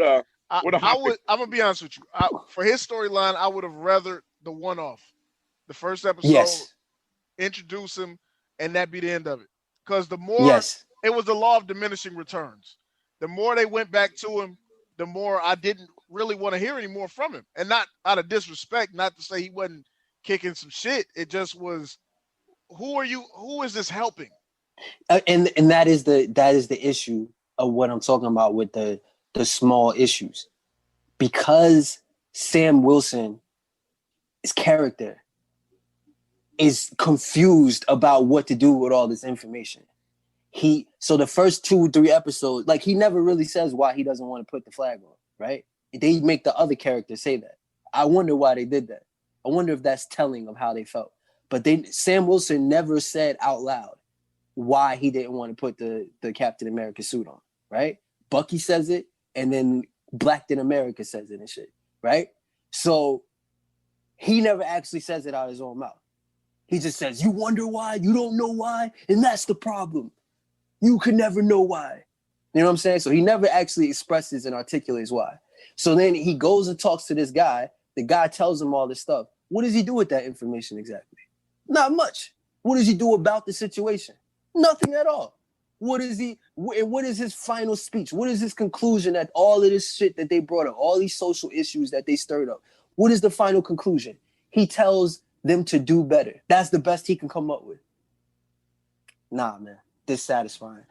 I'm gonna be honest with you. For his storyline, I would have rather the one-off, the first episode, introduce him, and that be the end of it. Because the more it was the law of diminishing returns. The more they went back to him, the more I didn't really want to hear any more from him. And not out of disrespect, not to say he wasn't kicking some shit. It just was, who are you? Who is this helping? And that is the issue of what I'm talking about with the small issues, because Sam Wilson's character is confused about what to do with all this information. So the first 2-3 episodes, like he never really says why he doesn't want to put the flag on, right? They make the other characters say that. I wonder why they did that. I wonder if that's telling of how they felt. But Sam Wilson never said out loud why he didn't want to put the Captain America suit on, right? Bucky says it, and then Black in America says it and shit, right? So he never actually says it out of his own mouth. He just says, you wonder why? You don't know why? And that's the problem. You can never know why. You know what I'm saying? So he never actually expresses and articulates why. So then he goes and talks to this guy. The guy tells him all this stuff. What does he do with that information exactly? Not much. What does he do about the situation? Nothing at all. What is his final speech? What is his conclusion at all of this shit that they brought up, all these social issues that they stirred up? What is the final conclusion? He tells them to do better. That's the best he can come up with. Nah, man, dissatisfying.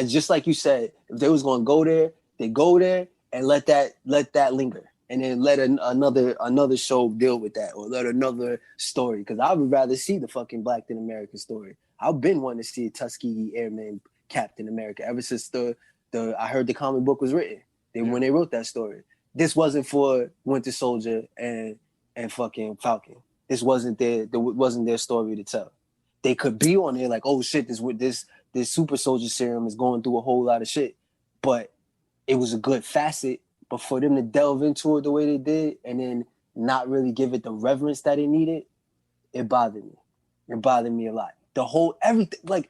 Just like you said, if they was gonna go there, they go there and let that linger, and then let another show deal with that, or let another story. Because I would rather see the fucking Black in America story. I've been wanting to see a Tuskegee Airman Captain America ever since I heard the comic book was written. When they wrote that story, this wasn't for Winter Soldier and fucking Falcon. This wasn't their story to tell. They could be on there like, oh shit, this super soldier serum is going through a whole lot of shit, but it was a good facet. But for them to delve into it the way they did and then not really give it the reverence that it needed, it bothered me. It bothered me a lot. The whole everything, like,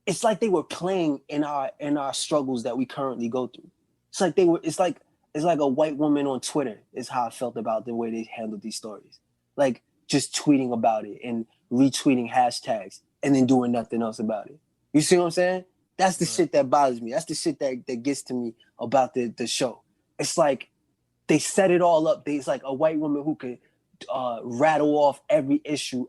it's like they were playing in our struggles that we currently go through. It's like a white woman on Twitter is how I felt about the way they handled these stories. Like just tweeting about it and retweeting hashtags and then doing nothing else about it. You see what I'm saying? That's the shit that bothers me. That's the shit that gets to me about the show. It's like they set it all up. It's like a white woman who could rattle off every issue.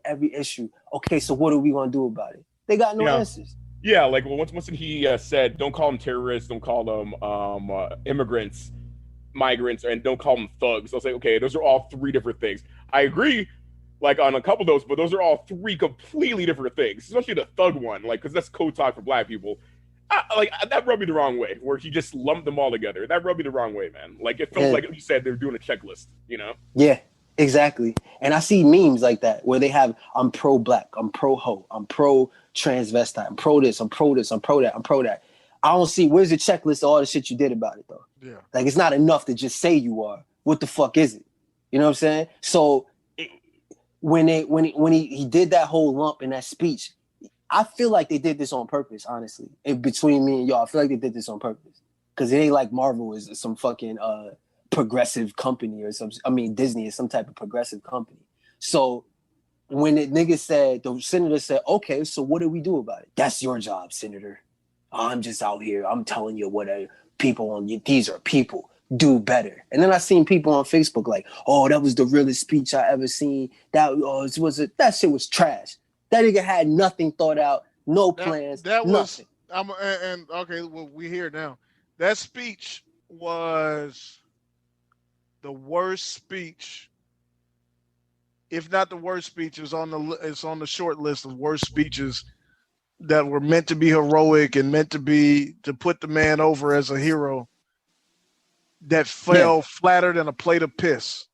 Okay, so what are we gonna do about it? They got no answers. Yeah, like once he said, don't call them terrorists, don't call them immigrants, migrants, and don't call them thugs. I'll say, okay, those are all three different things. I agree, like on a couple of those, but those are all three completely different things. Especially the thug one, like because that's code talk for Black people. That rubbed me the wrong way, where he just lumped them all together. That rubbed me the wrong way, man. Like it felt like you said they were doing a checklist, you know? Yeah, exactly. And I see memes like that where they have, I'm pro Black, I'm pro ho, I'm pro transvestite, I'm pro this, I'm pro this, I'm pro that, I'm pro that. I don't see, where's the checklist of all the shit you did about it though? Yeah. Like it's not enough to just say you are. What the fuck is it? You know what I'm saying? So when he did that whole lump in that speech, I feel like they did this on purpose, honestly. Between me and y'all, I feel like they did this on purpose. Because it ain't like Marvel is some fucking progressive company or Disney is some type of progressive company. So when the senator said, okay, so what do we do about it? That's your job, Senator. I'm just out here. I'm telling you these are people. Do better. And then I seen people on Facebook like, oh, that was the realest speech I ever seen. That shit was trash. That nigga had nothing thought out, no plans, nothing. Okay, well, we here now. That speech was the worst speech, if not the worst speech. It's on the short list of worst speeches that were meant to be heroic and meant to put the man over as a hero. That fell flatter than a plate of piss.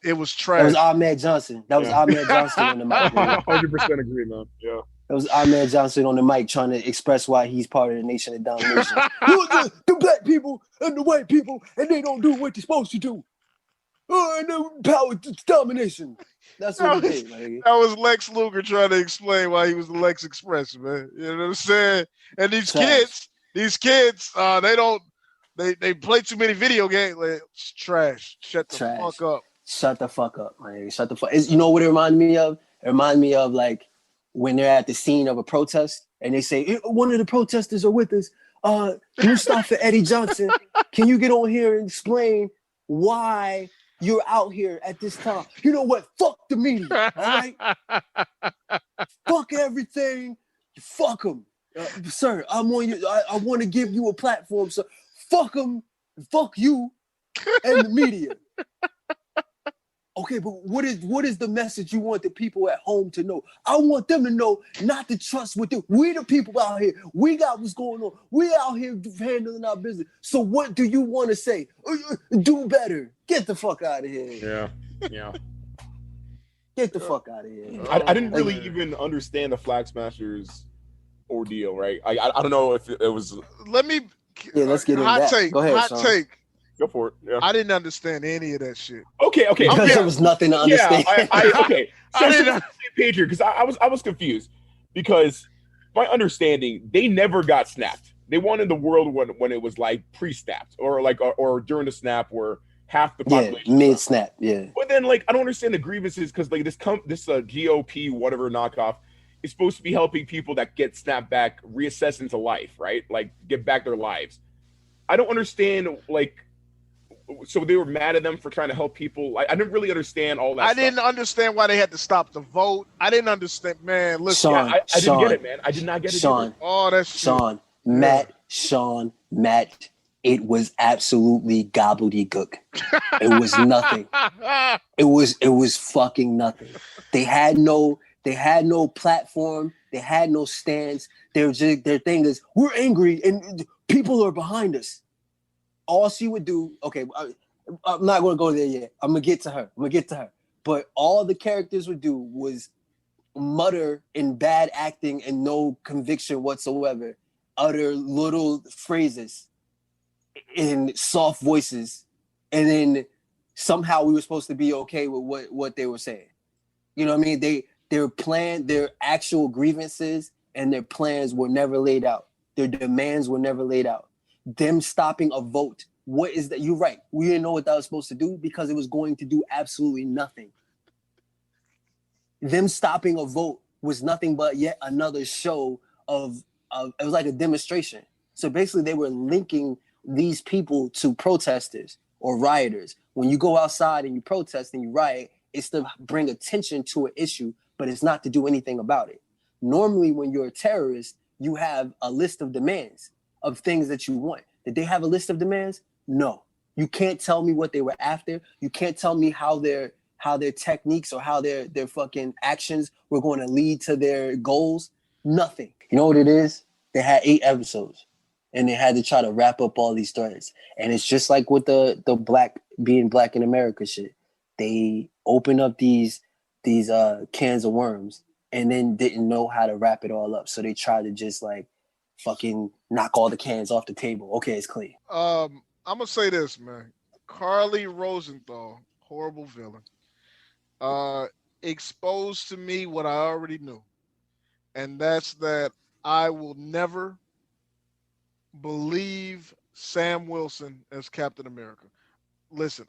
It was trash. That was Ahmed Johnson. Ahmed Johnson on the mic. 100% agree, man. Yeah. That was Ahmed Johnson on the mic trying to express why he's part of the Nation of Domination. the Black people and the white people, and they don't do what they're supposed to do. And the power to domination. That's what he did. Like. That was Lex Luger trying to explain why he was the Lex Express, man. You know what I'm saying? And these kids, they play too many video games. Like, it's trash. Shut the fuck up. Shut the fuck up, man. Shut the fuck. You know what it reminded me of? It reminded me of like when they're at the scene of a protest and they say, one of the protesters are with us. Mustafa Eddie Johnson, can you get on here and explain why you're out here at this time? You know what? Fuck the media, all right? Fuck everything. Fuck them. Sir, I'm on you. I want to give you a platform, sir. Fuck them. Fuck you and the media. Okay, but what is the message you want the people at home to know? I want them to know not to trust what we the people out here. We got what's going on. We out here handling our business. So what do you want to say? Do better. Get the fuck out of here. Yeah. Get the fuck out of here. I didn't really even understand the Flag Smashers ordeal, right? I don't know if it was. Let me. Yeah, let's get into that. Take. Go ahead, hot Sean. take. Go for it. Yeah. I didn't understand any of that shit. Okay. Because there was nothing to understand. Yeah, okay. So I I didn't didn't page here because I was confused because my understanding they never got snapped. They wanted the world when it was like pre-snapped or during the snap where half the population mid snap. Yeah. But then like I don't understand the grievances because like this GOP whatever knockoff is supposed to be helping people that get snapped back reassess into life, right? Like get back their lives. I don't understand like. So they were mad at them for trying to help people. I didn't really understand all that. I didn't understand why they had to stop the vote. I didn't understand, man. Listen, Sean, I didn't get it, man. I did not get it. Sean, oh, that's Sean, Matt, it was absolutely gobbledygook. It was nothing. It was fucking nothing. They had no platform. They had no stance. Their thing is, we're angry and people are behind us. All she would do, okay, I'm not going to go there yet. I'm going to get to her. But all the characters would do was mutter in bad acting and no conviction whatsoever, utter little phrases in soft voices, and then somehow we were supposed to be okay with what they were saying. You know what I mean? Their actual grievances and their plans were never laid out. Their demands were never laid out. Them stopping a vote. What is that? You're right. We didn't know what that was supposed to do because it was going to do absolutely nothing. Them stopping a vote was nothing but yet another show of it was like a demonstration. So basically they were linking these people to protesters or rioters. When you go outside and you protest and you riot, it's to bring attention to an issue, but it's not to do anything about it. Normally when you're a terrorist, you have a list of demands of things that you want. Did they have a list of demands? No. You can't tell me what they were after. You can't tell me how their techniques or how their fucking actions were going to lead to their goals. Nothing. You know what it is? They had 8 episodes and they had to try to wrap up all these threads. And it's just like with the being black in America shit. They open up these cans of worms and then didn't know how to wrap it all up. So they tried to just like fucking knock all the cans off the table. Okay, it's clean. I'm gonna say this, man. Carly Rosenthal, horrible villain, exposed to me what I already knew, and that's that I will never believe Sam Wilson as Captain America. Listen,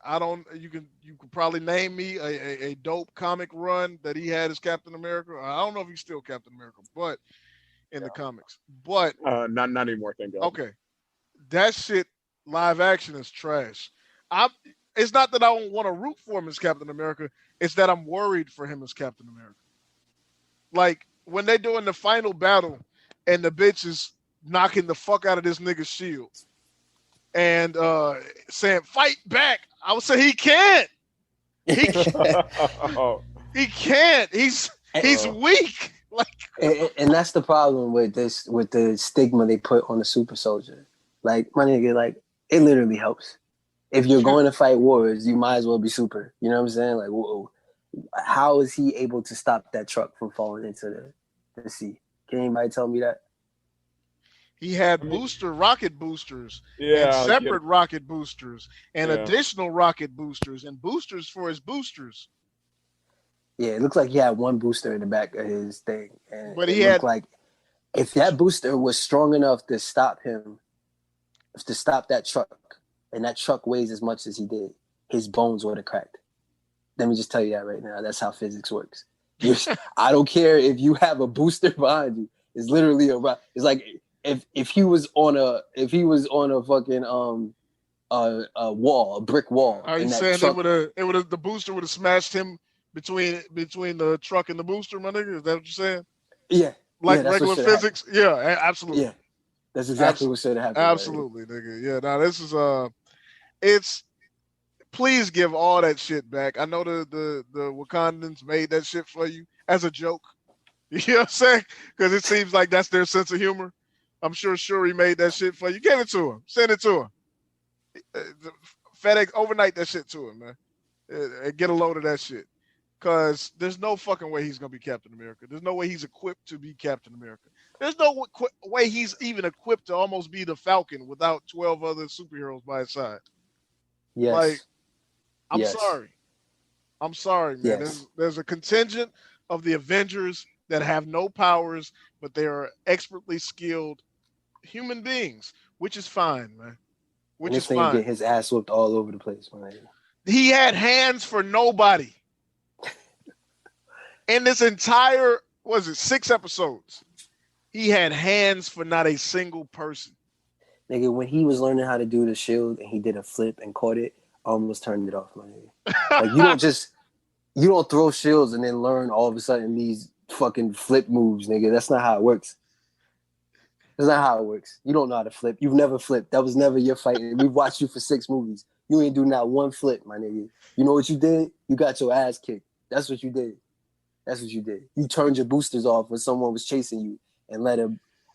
you can probably name me a dope comic run that he had as Captain America. I don't know if he's still Captain America, but in the comics. But not anymore, thank God. Okay. That shit live action is trash. It's not that I don't want to root for him as Captain America, it's that I'm worried for him as Captain America. Like when they doing the final battle and the bitch is knocking the fuck out of this nigga's shield and saying, "Fight back." I would say he can't. He can't. He can't. He's weak. Like, and that's the problem with the stigma they put on the super soldier. Like, my nigga, like, it literally helps. If you're going to fight wars, you might as well be super. You know what I'm saying? Like, whoa, how is he able to stop that truck from falling into the sea? Can anybody tell me that? He had rocket boosters, yeah, and separate rocket boosters, and additional rocket boosters, and boosters for his boosters. Yeah, it looks like he had one booster in the back of his thing. And but he looked like if that booster was strong enough to stop him, to stop that truck, and that truck weighs as much as he did, his bones would have cracked. Let me just tell you that right now. That's how physics works. I don't care if you have a booster behind you. It's literally it's like if he was on a fucking wall, a brick wall. Are you saying the booster would have smashed him between the truck and the booster, my nigga? Is that what you're saying? Yeah. Like regular physics? Happened. Yeah, absolutely. Yeah. That's exactly what should have happened. Absolutely, nigga. Yeah, now this is it's Please give all that shit back. I know the Wakandans made that shit for you as a joke. You know what I'm saying? Because it seems like that's their sense of humor. I'm sure Shuri made that shit for you. Give it to him. Send it to him. FedEx, overnight that shit to him, man. And get a load of that shit. Because there's no fucking way he's going to be Captain America. There's no way he's equipped to be Captain America. There's no way he's even equipped to almost be the Falcon without 12 other superheroes by his side. Yes. Like, I'm Yes. sorry. I'm sorry, man. Yes. There's a contingent of the Avengers that have no powers, but they are expertly skilled human beings, which is fine, man. Which is fine. Get his ass whooped all over the place, man. He had hands for nobody. In this entire, 6 episodes, he had hands for not a single person. Nigga, when he was learning how to do the shield and he did a flip and caught it, I almost turned it off, man. Like, you don't throw shields and then learn all of a sudden these fucking flip moves, nigga. That's not how it works. That's not how it works. You don't know how to flip. You've never flipped. That was never your fight. We've watched you for 6 movies. You ain't do not one flip, my nigga. You know what you did? You got your ass kicked. That's what you did. That's what you did. You turned your boosters off when someone was chasing you and let a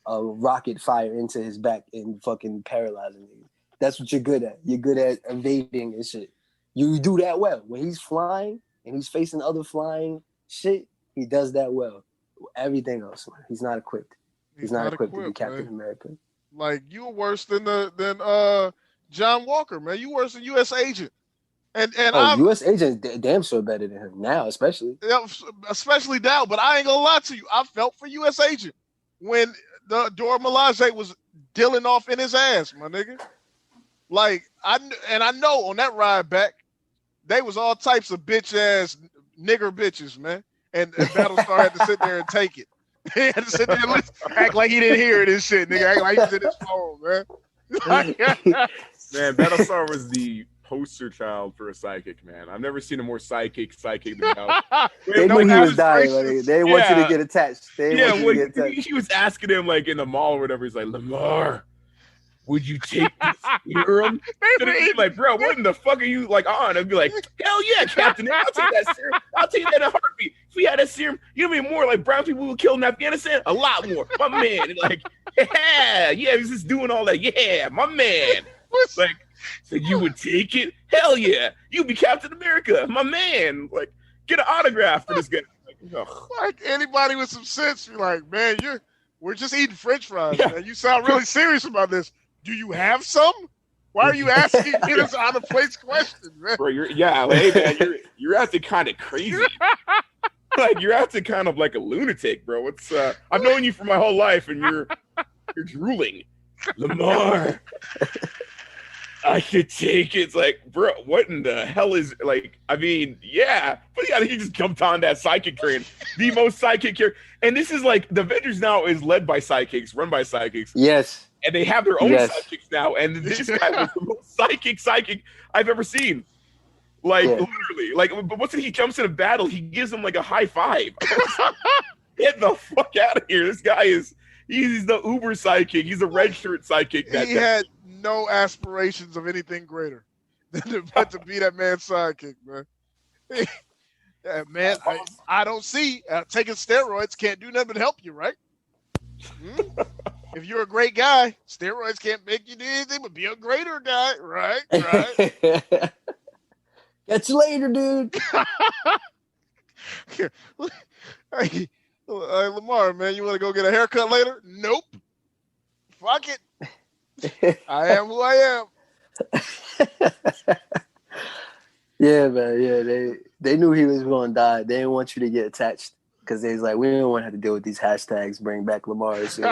rocket fire into his back and fucking paralyzing you. That's what you're good at. You're good at evading and shit. You do that well. When he's flying and he's facing other flying shit, he does that well. Everything else, man, he's not equipped. He's not equipped to be Captain America. Like, you were worse than John Walker, man. You worse than U.S. Agent. And U.S. Agent damn sure better than him now, especially. Yeah, especially now. But I ain't gonna lie to you. I felt for U.S. Agent when the Dora Milaje was dealing off in his ass, my nigga. Like, I know on that ride back, they was all types of bitch ass nigger bitches, man. And Battlestar had to sit there and take it. He had to sit there and act like he didn't hear this shit, nigga. Act like he was in his phone, man. Man, Battlestar was the poster child for a psychic, man. I've never seen a more psychic than that. They knew he was dying. Like, they didn't want you to get attached. He was asking him like in the mall or whatever. He's like, Lamar, would you take this serum? Like, bro, what in the fuck are you like on? I'd be like, hell yeah, Captain. I'll take that serum. I'll take that in a heartbeat. If we had that serum, you know, be more like brown people who killed in Afghanistan. A lot more, my man. Like, yeah, he's just doing all that. Yeah, my man. Like, so you would take it? Hell yeah, you'd be Captain America, my man. Like, get an autograph for this guy. Like anybody with some sense, be like, man, we're just eating French fries, man. You sound really serious about this. Do you have some? Why are you asking me this out of place question, man? Bro, you're acting kind of crazy. Like, you're acting kind of like a lunatic, bro. It's I've known you for my whole life, and you're drooling. Lamar, I should take it. It's like, bro, what in the hell is, like, I mean, yeah, but yeah, he just jumped on that psychic train, the most psychic here. And this is like, the Avengers now is led by psychics, run by psychics. Yes. And they have their own psychics now. And this guy was the most psychic I've ever seen. Like, literally. Like, but once he jumps in a battle, he gives him like a high five. Get the fuck out of here. This guy he's the uber psychic. He's a red shirt psychic. He had no aspirations of anything greater than to be that man's sidekick, man. Yeah, man, I don't see taking steroids can't do nothing but help you, right? If you're a great guy, steroids can't make you do anything but be a greater guy, right? Catch you later, dude. Hey, Lamar, man, you want to go get a haircut later? Nope. Fuck it. I am who I am. Yeah, man. Yeah, they knew he was going to die. They didn't want you to get attached because they was like, we didn't want to have to deal with these hashtags. Bring back Lamar and shit.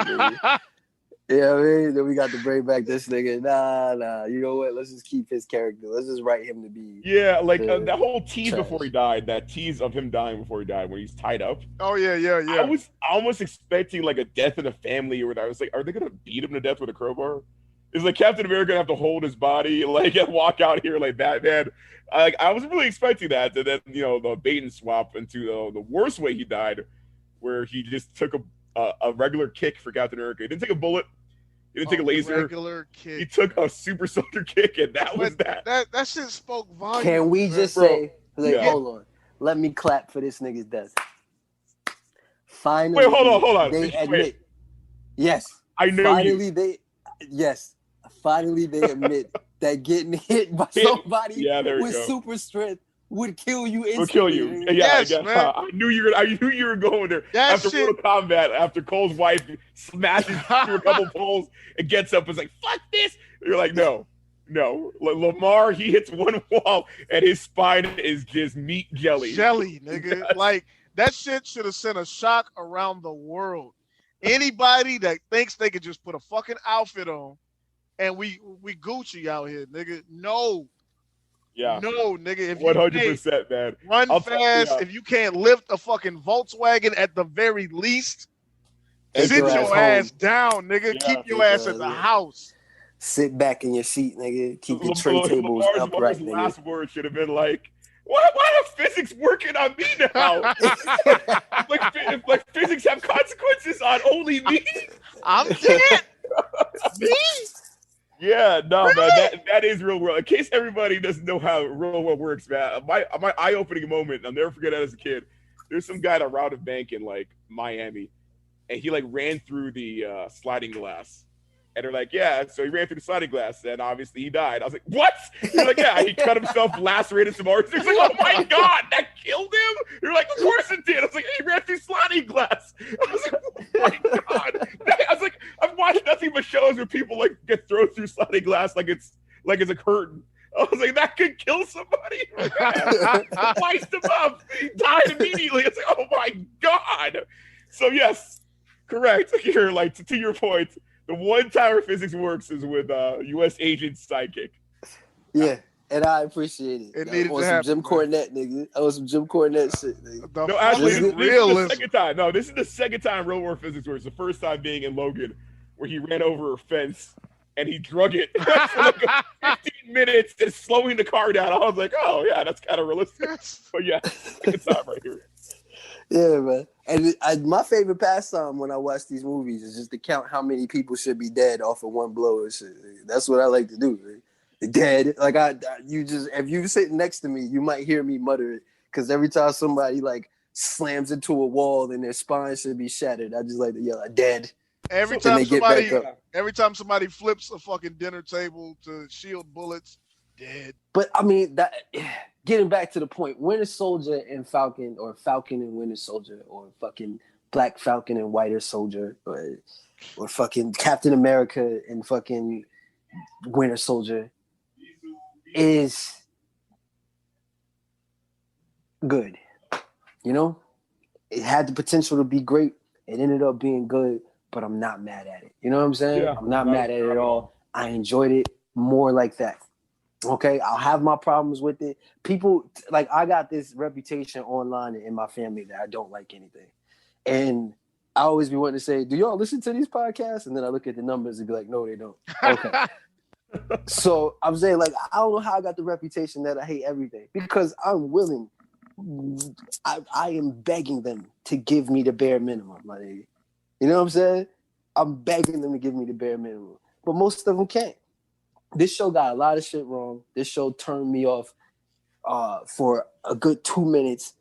You know what I mean? Then we got to bring back this nigga. Nah. You know what? Let's just keep his character. Let's just write him to be. Yeah, like that whole tease before he died. That tease of him dying before he died, when he's tied up. Oh yeah. I was almost expecting like a death in the family or whatever. I was like, are they gonna beat him to death with a crowbar? Is like Captain America gonna have to hold his body like and walk out here like Batman? I was really expecting that, and then the bait and swap into the worst way he died, where he just took a regular kick for Captain America. He didn't take a bullet. He didn't take a laser. Regular kick. He took a super soldier kick, and that was that. That shit spoke volumes. Can we man. just Bro, say, like, yeah. hold on, let me clap for this nigga's death. Finally, Wait, hold on. They admit, yes. I know finally you. Finally they admit that getting hit by somebody with go. super strength would kill you instantly. Will kill you. Yeah, Yes, I guess. man. I knew you were going there. That After shit- Mortal Kombat, after Cole's wife smashes through a couple poles and gets up and is like, fuck this. You're like, no. Lamar, he hits one wall and his spine is just meat jelly. Jelly, nigga. Like, that shit should have sent a shock around the world. Anybody that thinks they could just put a fucking outfit on and we Gucci out here, nigga. No. Yeah. No, nigga. If 100%, man. Run I'll fast. tell you. If you can't lift a fucking Volkswagen at the very least, Take sit your home. ass down, nigga. Yeah. Keep your ass at the house. Sit back in your seat, nigga. Keep your tray tables upright, Lamar's nigga. last word should have been like, why are physics working on me now? like physics have consequences on only me? I'm dead. Me? Yeah, no, Really? man, that is real world. In case everybody doesn't know how real world works, man, my eye-opening moment, I'll never forget that as a kid. There's some guy that robbed a bank in like Miami, and he like ran through the sliding glass. And they're like, yeah, so he ran through the sliding glass, and obviously he died. I was like, what? They're like, yeah, he cut himself, lacerated some arteries. He's like, oh my God, that killed him? They're like, of course it did. I was like, he ran through sliding glass. I was like, oh my God. I was like, I've watched nothing but shows where people like get thrown through sliding glass like it's a curtain. I was like, that could kill somebody. Sliced him up. He died immediately. It's like, oh my God. So yes, correct. You're like, to your point, the one time where physics works is with U.S. agent's sidekick. Yeah, and I appreciate it. It needed I want to some happen, Jim man. Cornette, nigga. I want some Jim Cornette shit, nigga. The No, actually, fucking this is the realism. second time. No, this is the second time real world physics works. The first time being in Logan, where he ran over a fence and he drug it for like 15 minutes and slowing the car down. I was like, oh yeah, that's kind of realistic. But yeah, second time right here. Yeah, man. And my favorite pastime when I watch these movies is just to count how many people should be dead off of one blow and shit. That's what I like to do. Right? Dead. Like if you sit next to me, you might hear me mutter it. Because every time somebody like slams into a wall and their spine should be shattered, I just like to yell, dead. Every Then they time get back up. every time somebody flips a fucking dinner table to shield bullets, dead. But I mean, that getting back to the point, Winter Soldier and Falcon, or Falcon and Winter Soldier, or fucking Black Falcon and Whiter Soldier, or fucking Captain America and fucking Winter Soldier is good. You know, it had the potential to be great. It ended up being good, but I'm not mad at it. You know what I'm saying? Yeah, I'm not mad at it at all. I enjoyed it more like that. Okay, I'll have my problems with it. People, like, I got this reputation online and in my family that I don't like anything. And I always be wanting to say, do y'all listen to these podcasts? And then I look at the numbers and be like, no, they don't. Okay. So I'm saying, like, I don't know how I got the reputation that I hate everything, because I'm willing. I am begging them to give me the bare minimum, my nigga. You know what I'm saying? I'm begging them to give me the bare minimum. But most of them can't. This show got a lot of shit wrong. This show turned me off for a good 2 minutes.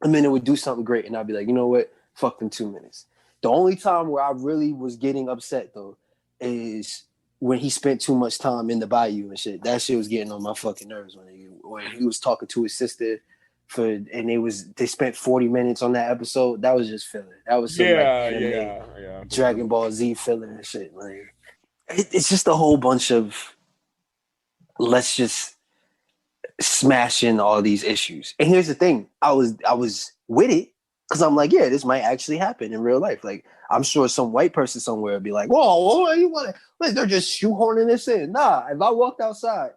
And then it would do something great, and I'd be like, you know what? Fuck them 2 minutes. The only time where I really was getting upset, though, is when he spent too much time in the bayou and shit. That shit was getting on my fucking nerves when he was talking to his sister they spent 40 minutes on that episode. That was just filler. That was some Yeah. Dragon Ball Z filler and shit. Like, it's just a whole bunch of let's just smash in all these issues. And here's the thing. I was with it because I'm like, yeah, this might actually happen in real life. Like, I'm sure some white person somewhere would be like, whoa, you want to? They're just shoehorning this in. Nah, if I walked outside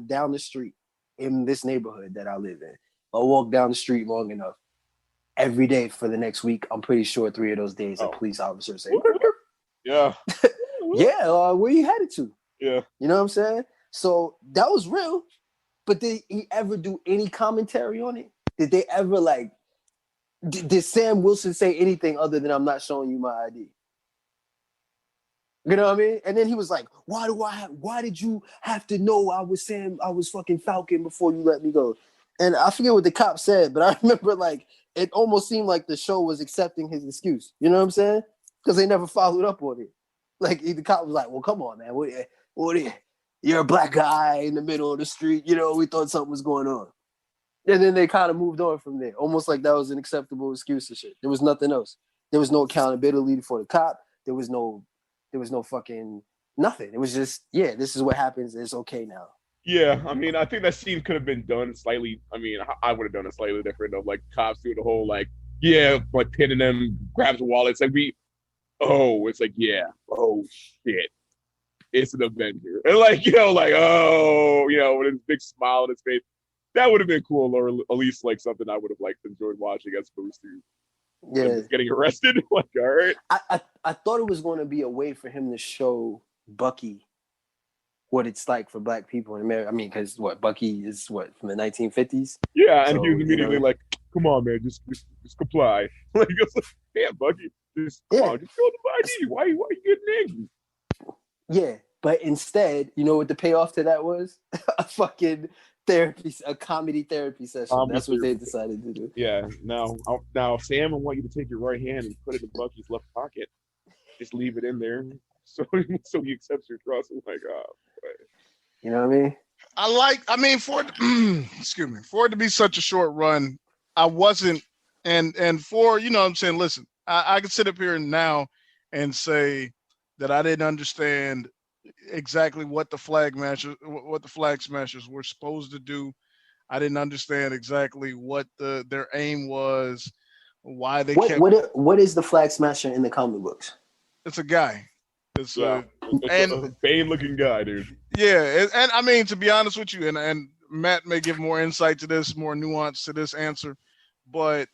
down the street in this neighborhood that I live in, I walk down the street long enough, every day for the next week, I'm pretty sure 3 of those days a police officer say, Yeah. yeah, where you headed to? Yeah. You know what I'm saying? So that was real. But did he ever do any commentary on it? Did they ever did Sam Wilson say anything other than I'm not showing you my ID? You know what I mean? And then he was like, why did you have to know I was fucking Falcon before you let me go? And I forget what the cop said, but I remember like it almost seemed like the show was accepting his excuse. You know what I'm saying? Because they never followed up on it. Like the cop was like, well, come on, man. You're a black guy in the middle of the street. You know, we thought something was going on. And then they kind of moved on from there. Almost like that was an acceptable excuse and shit. There was nothing else. There was no accountability for the cop. There was no fucking nothing. It was just, yeah, this is what happens. It's okay now. Yeah, I mean, I think that scene could have been done slightly. I mean, I would have done it slightly different. Of like cops doing the whole like, yeah, like pinning them, grabs a wallet. It's like it's like oh shit, it's an Avenger, and like with his big smile on his face. That would have been cool, or at least like something I would have liked enjoyed watching as opposed to getting arrested. Like, all right. I thought it was going to be a way for him to show Bucky what it's like for black people in America. I mean, because Bucky is from the 1950s. Yeah, and he was immediately like, "Come on, man, just comply." Like, yeah, Bucky, just come on, just go to the ID. Why are you getting angry? Yeah, but instead, you know what the payoff to that was? A fucking a comedy therapy session. That's what they decided to do. Yeah. Now, Sam, I want you to take your right hand and put it in Bucky's left pocket. Just leave it in there, so he accepts your trust. I'm like, you know what I mean? For it to be such a short run, I wasn't, and for, you know what I'm saying, listen, I can sit up here now and say that I didn't understand exactly what the Flag Smashers were supposed to do. I didn't understand exactly what their aim was, why they kept. What is the Flag Smasher in the comic books? It's a guy. It's a Bane-looking guy, dude. Yeah, and I mean, to be honest with you, and Matt may give more insight to this, more nuance to this answer, but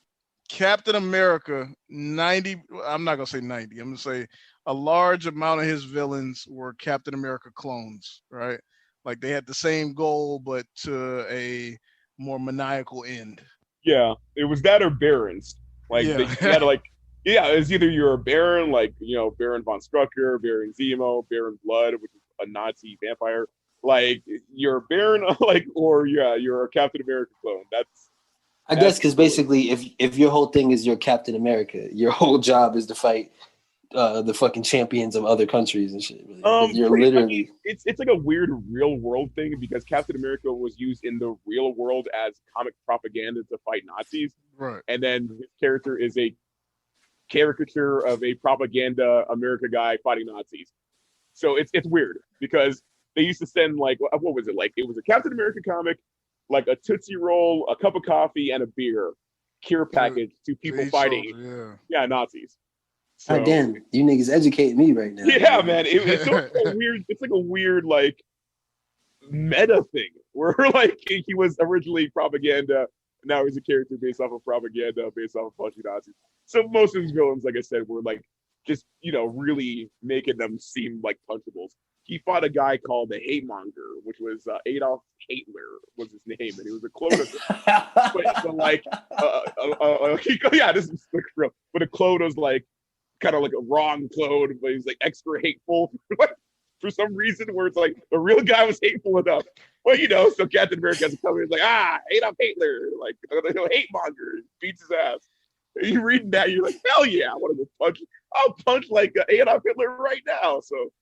Captain America, I'm not going to say 90, I'm going to say a large amount of his villains were Captain America clones, right? Like they had the same goal, but to a more maniacal end. Yeah, it was that or Barons. Like they had like, it's either you're a Baron, like, Baron von Strucker, Baron Zemo, Baron Blood, which is a Nazi vampire. Like you're a Baron, like, or you're a Captain America clone. I guess because basically, if your whole thing is you're Captain America, your whole job is to fight the fucking champions of other countries and shit. You're literally. It's like a weird real world thing because Captain America was used in the real world as comic propaganda to fight Nazis, right? And then his character is a caricature of a propaganda America guy fighting Nazis. So it's weird because they used to send like, what was it like? It was a Captain America comic, like a Tootsie Roll, a cup of coffee, and a beer care package to people fighting, Nazis. So, damn, you niggas educate me right now. Yeah, man. It's like a weird. It's like a weird like meta thing where like he was originally propaganda, now he's a character based off of propaganda, based off of punching Nazis. So most of his villains, like I said, were like just really making them seem like punchables. He fought a guy called the Hate Monger, which was Adolf Hitler was his name, and he was a clone of this is like real. But a clone was like kind of like a wrong clone, but he's like extra hateful for some reason, where it's like the real guy was hateful enough. Well, so Captain America has to come in and like, Adolf Hitler, like hate monger, beats his ass. And you reading that, you're like, hell yeah, I want to go punch. I'll punch like Adolf Hitler right now. So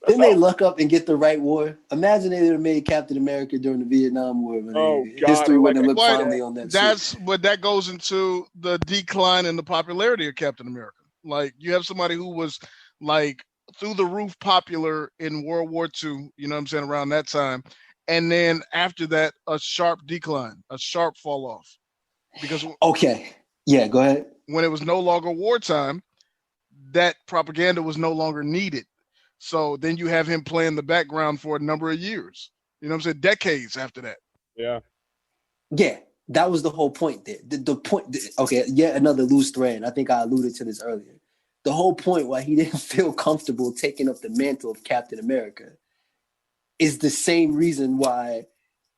didn't they luck up and get the right war? Imagine they would have made Captain America during the Vietnam War. History wouldn't have looked fondly on that. But that goes into the decline in the popularity of Captain America. Like you have somebody who was like through the roof popular in World War II, you know what I'm saying, around that time. And then after that, a sharp decline, a sharp fall off. Because okay. Yeah, go ahead. When it was no longer wartime, that propaganda was no longer needed. So then you have him playing the background for a number of years. You know what I'm saying? Decades after that. Yeah. Yeah, that was the whole point there. The point, okay, yet another loose thread. I think I alluded to this earlier. The whole point why he didn't feel comfortable taking up the mantle of Captain America is the same reason why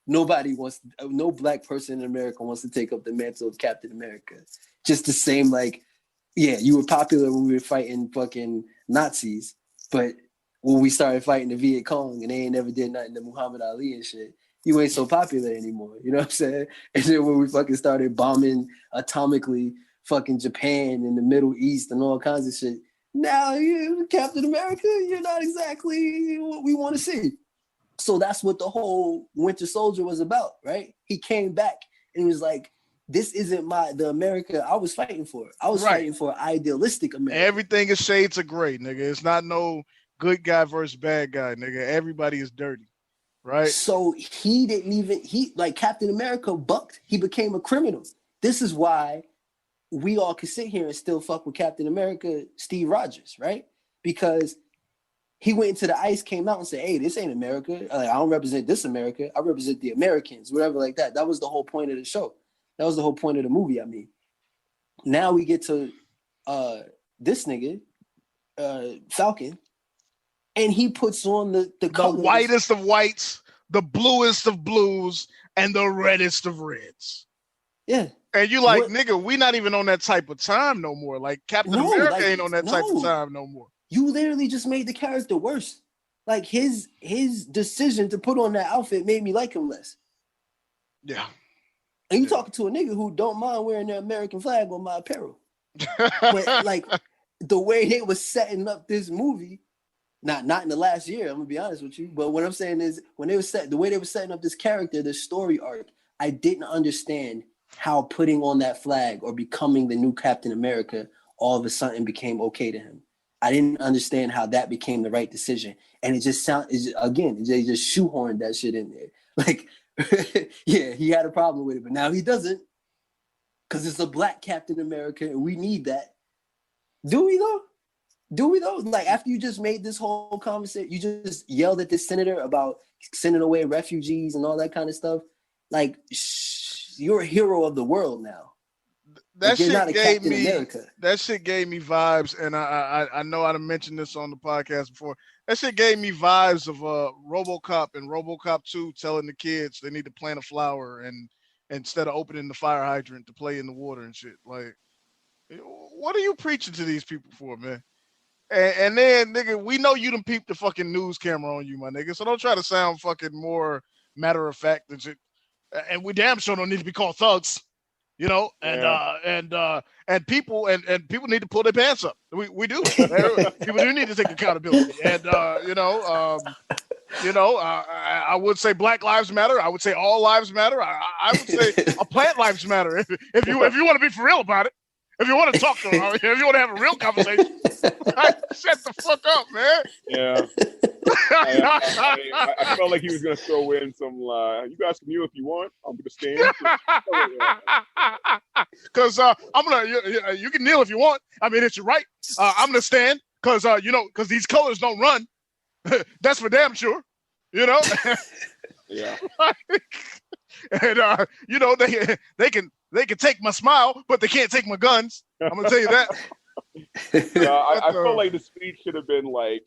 no black person in America wants to take up the mantle of Captain America. Just the same, like, yeah, you were popular when we were fighting fucking Nazis, but when we started fighting the Viet Cong and they ain't never did nothing to Muhammad Ali and shit. You ain't so popular anymore. You know what I'm saying? And then when we fucking started bombing atomically fucking Japan and the Middle East and all kinds of shit, now you Captain America, you're not exactly what we want to see. So that's what the whole Winter Soldier was about, right? He came back and he was like, this isn't the America I was fighting for. I was fighting for idealistic America. Everything is shades of gray, nigga. It's not no good guy versus bad guy, nigga. Everybody is dirty, right? So he like Captain America bucked. He became a criminal. This is why we all can sit here and still fuck with Captain America, Steve Rogers, right? Because he went into the ice, came out and said, hey, this ain't America. Like, I don't represent this America. I represent the Americans, whatever like that. That was the whole point of the show. That was the whole point of the movie, I mean. Now we get to this nigga, Falcon, and he puts on the whitest of whites, the bluest of blues, and the reddest of reds. Yeah. And you like, nigga, we not even on that type of time no more. Like Captain America ain't on that type of time no more. You literally just made the character worse. Like his decision to put on that outfit made me like him less. Yeah. And you talking to a nigga who don't mind wearing the American flag on my apparel. But like the way they was setting up this movie, not in the last year, I'm gonna be honest with you. But what I'm saying is when they were the way they were setting up this character, the story arc, I didn't understand how putting on that flag or becoming the new Captain America all of a sudden became okay to him. I didn't understand how that became the right decision. And it just they just shoehorned that shit in there. Like, yeah, he had a problem with it, but now he doesn't. Because it's a black Captain America and we need that. Do we though? Like, after you just made this whole conversation, you just yelled at this senator about sending away refugees and all that kind of stuff. Like, you're a hero of the world now. That shit gave me vibes, and I know I've mentioned this on the podcast before. That shit gave me vibes of RoboCop and RoboCop 2 telling the kids they need to plant a flower and instead of opening the fire hydrant to play in the water and shit. Like, what are you preaching to these people for, man? And then, nigga, we know you done peeped the fucking news camera on you, my nigga. So don't try to sound fucking more matter of fact than shit. And we damn sure don't need to be called thugs. You know, and people need to pull their pants up. We do. People do need to take accountability. And I would say Black Lives Matter. I would say all lives matter. I would say a plant lives matter. If you want to be for real about it, if you want to talk to them, if you want to have a real conversation, shut the fuck up, man. Yeah. I felt like he was gonna throw in some. You guys can kneel if you want. I'm gonna stand. Because I'm gonna. You can kneel if you want. I mean, it's your right. I'm gonna stand because because these colors don't run. That's for damn sure. You know. Yeah. And they can take my smile, but they can't take my guns. I'm gonna tell you that. I felt like the speech should have been like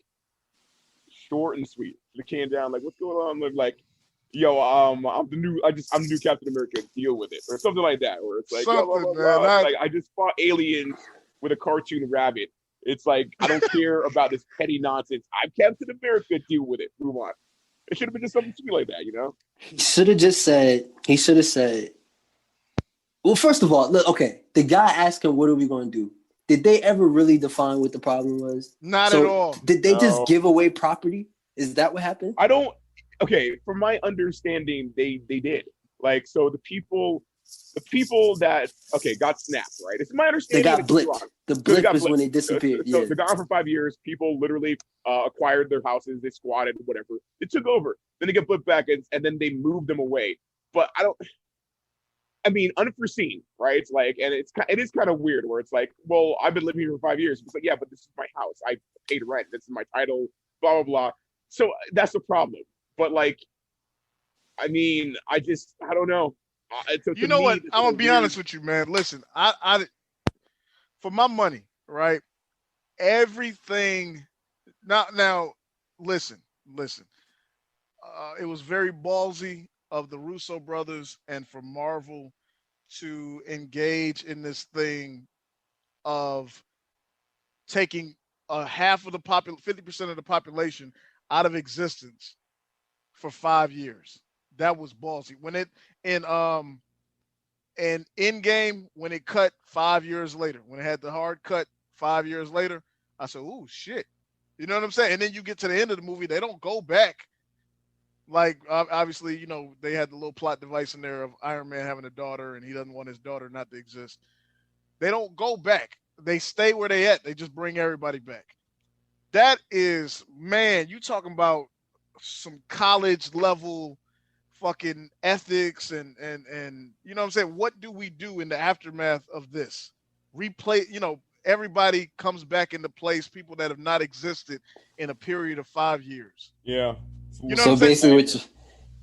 short and sweet. It came down like, "What's going on?" Like, "Yo, I'm the new Captain America. Deal with it," or something like that. Where it's like, blah, blah, blah. Like, I just fought aliens with a cartoon rabbit. It's like, I don't care about this petty nonsense. I'm Captain America. Deal with it. Move on. It should have been just something sweet like that, you know? He should have said. Well, first of all, look, okay. The guy asked him, "What are we going to do?" Did they ever really define what the problem was? Not at all. Did they just give away property? Is that what happened? Okay, from my understanding, they did. Like, so the people that got snapped, right? It's my understanding. They got blipped. The blip is when they disappeared. So they're gone for 5 years. People literally acquired their houses. They squatted, whatever. They took over. Then they get blipped back, and then they moved them away. But unforeseen, right? It's like, and it is kind of weird where it's like, well, I've been living here for 5 years. It's like, yeah, but this is my house. I paid rent. This is my title, blah, blah, blah. So that's the problem. But like, I don't know. You know what? I'm going to be honest with you, man. Listen, I for my money, right? Everything. Now, listen. It was very ballsy of the Russo brothers and for Marvel to engage in this thing of taking half of the 50% of the population out of existence for 5 years. That was ballsy. When it in Endgame, when it cut 5 years later, when it had the hard cut 5 years later, I said, "Ooh, shit." You know what I'm saying? And then you get to the end of the movie, they don't go back. Like, obviously, you know, they had the little plot device in there of Iron Man having a daughter and he doesn't want his daughter not to exist. They don't go back. They stay where they at. They just bring everybody back. That is, man, you talking about some college level fucking ethics and you know what I'm saying? What do we do in the aftermath of this? Replay, you know, everybody comes back into place, people that have not existed in a period of 5 years. Yeah. You know So what I'm saying?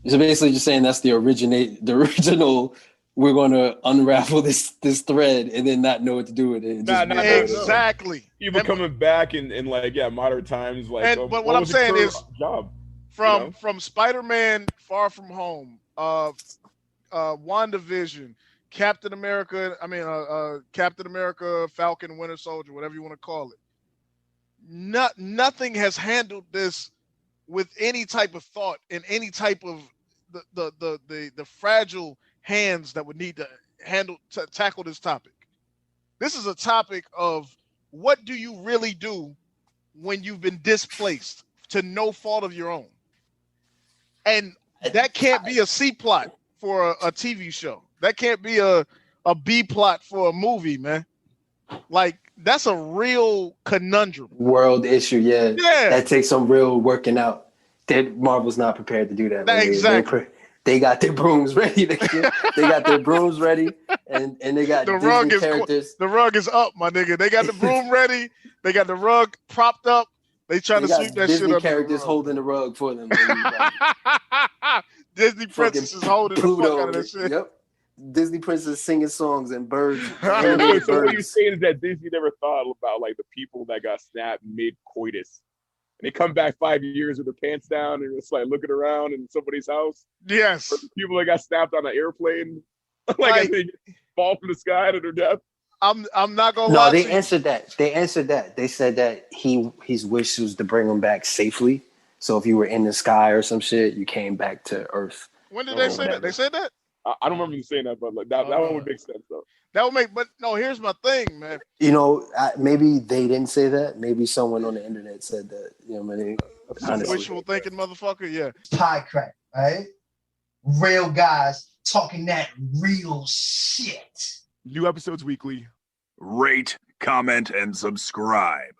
basically just saying that's the original. We're going to unravel this thread and then not know what to do with it. Exactly. People coming back in like, yeah, modern times. Like, but what I'm saying is, job from Spider-Man Far From Home, WandaVision, Captain America, Falcon, Winter Soldier, whatever you want to call it. Nothing has handled this with any type of thought and any type of the fragile hands that would need to tackle this topic. This is a topic of what do you really do when you've been displaced to no fault of your own, and that can't be a C plot for a TV show. That can't be a B plot for a movie, man. Like, that's a real conundrum. World issue, yeah. That takes some real working out. Marvel's not prepared to do that. Exactly. They got their brooms ready. They got their brooms ready, and they got the Disney characters. The rug is up, my nigga. They got the broom ready. They got the rug propped up. They trying to sweep that Disney shit up. Disney characters holding the rug for them. Disney princess is holding the fuck out of that shit. Yep. Disney princess singing songs and birds. So what you're saying is that Disney never thought about like the people that got snapped mid-coitus. And they come back 5 years with their pants down and it's like looking around in somebody's house. Yes. Or the people that got snapped on an airplane, like they fall from the sky to their death. I'm not gonna lie. No, they answered that. They said that his wish was to bring him back safely. So if you were in the sky or some shit, you came back to Earth. When did they say that? They said that? I don't remember you saying that, but like that one would make sense though. That would make, but no, here's my thing, man. You know, maybe they didn't say that. Maybe someone on the internet said that. You know what I mean? Some wishful thinking motherfucker, yeah. Pie crack, right? Real guys talking that real shit. New episodes weekly. Rate, comment, and subscribe.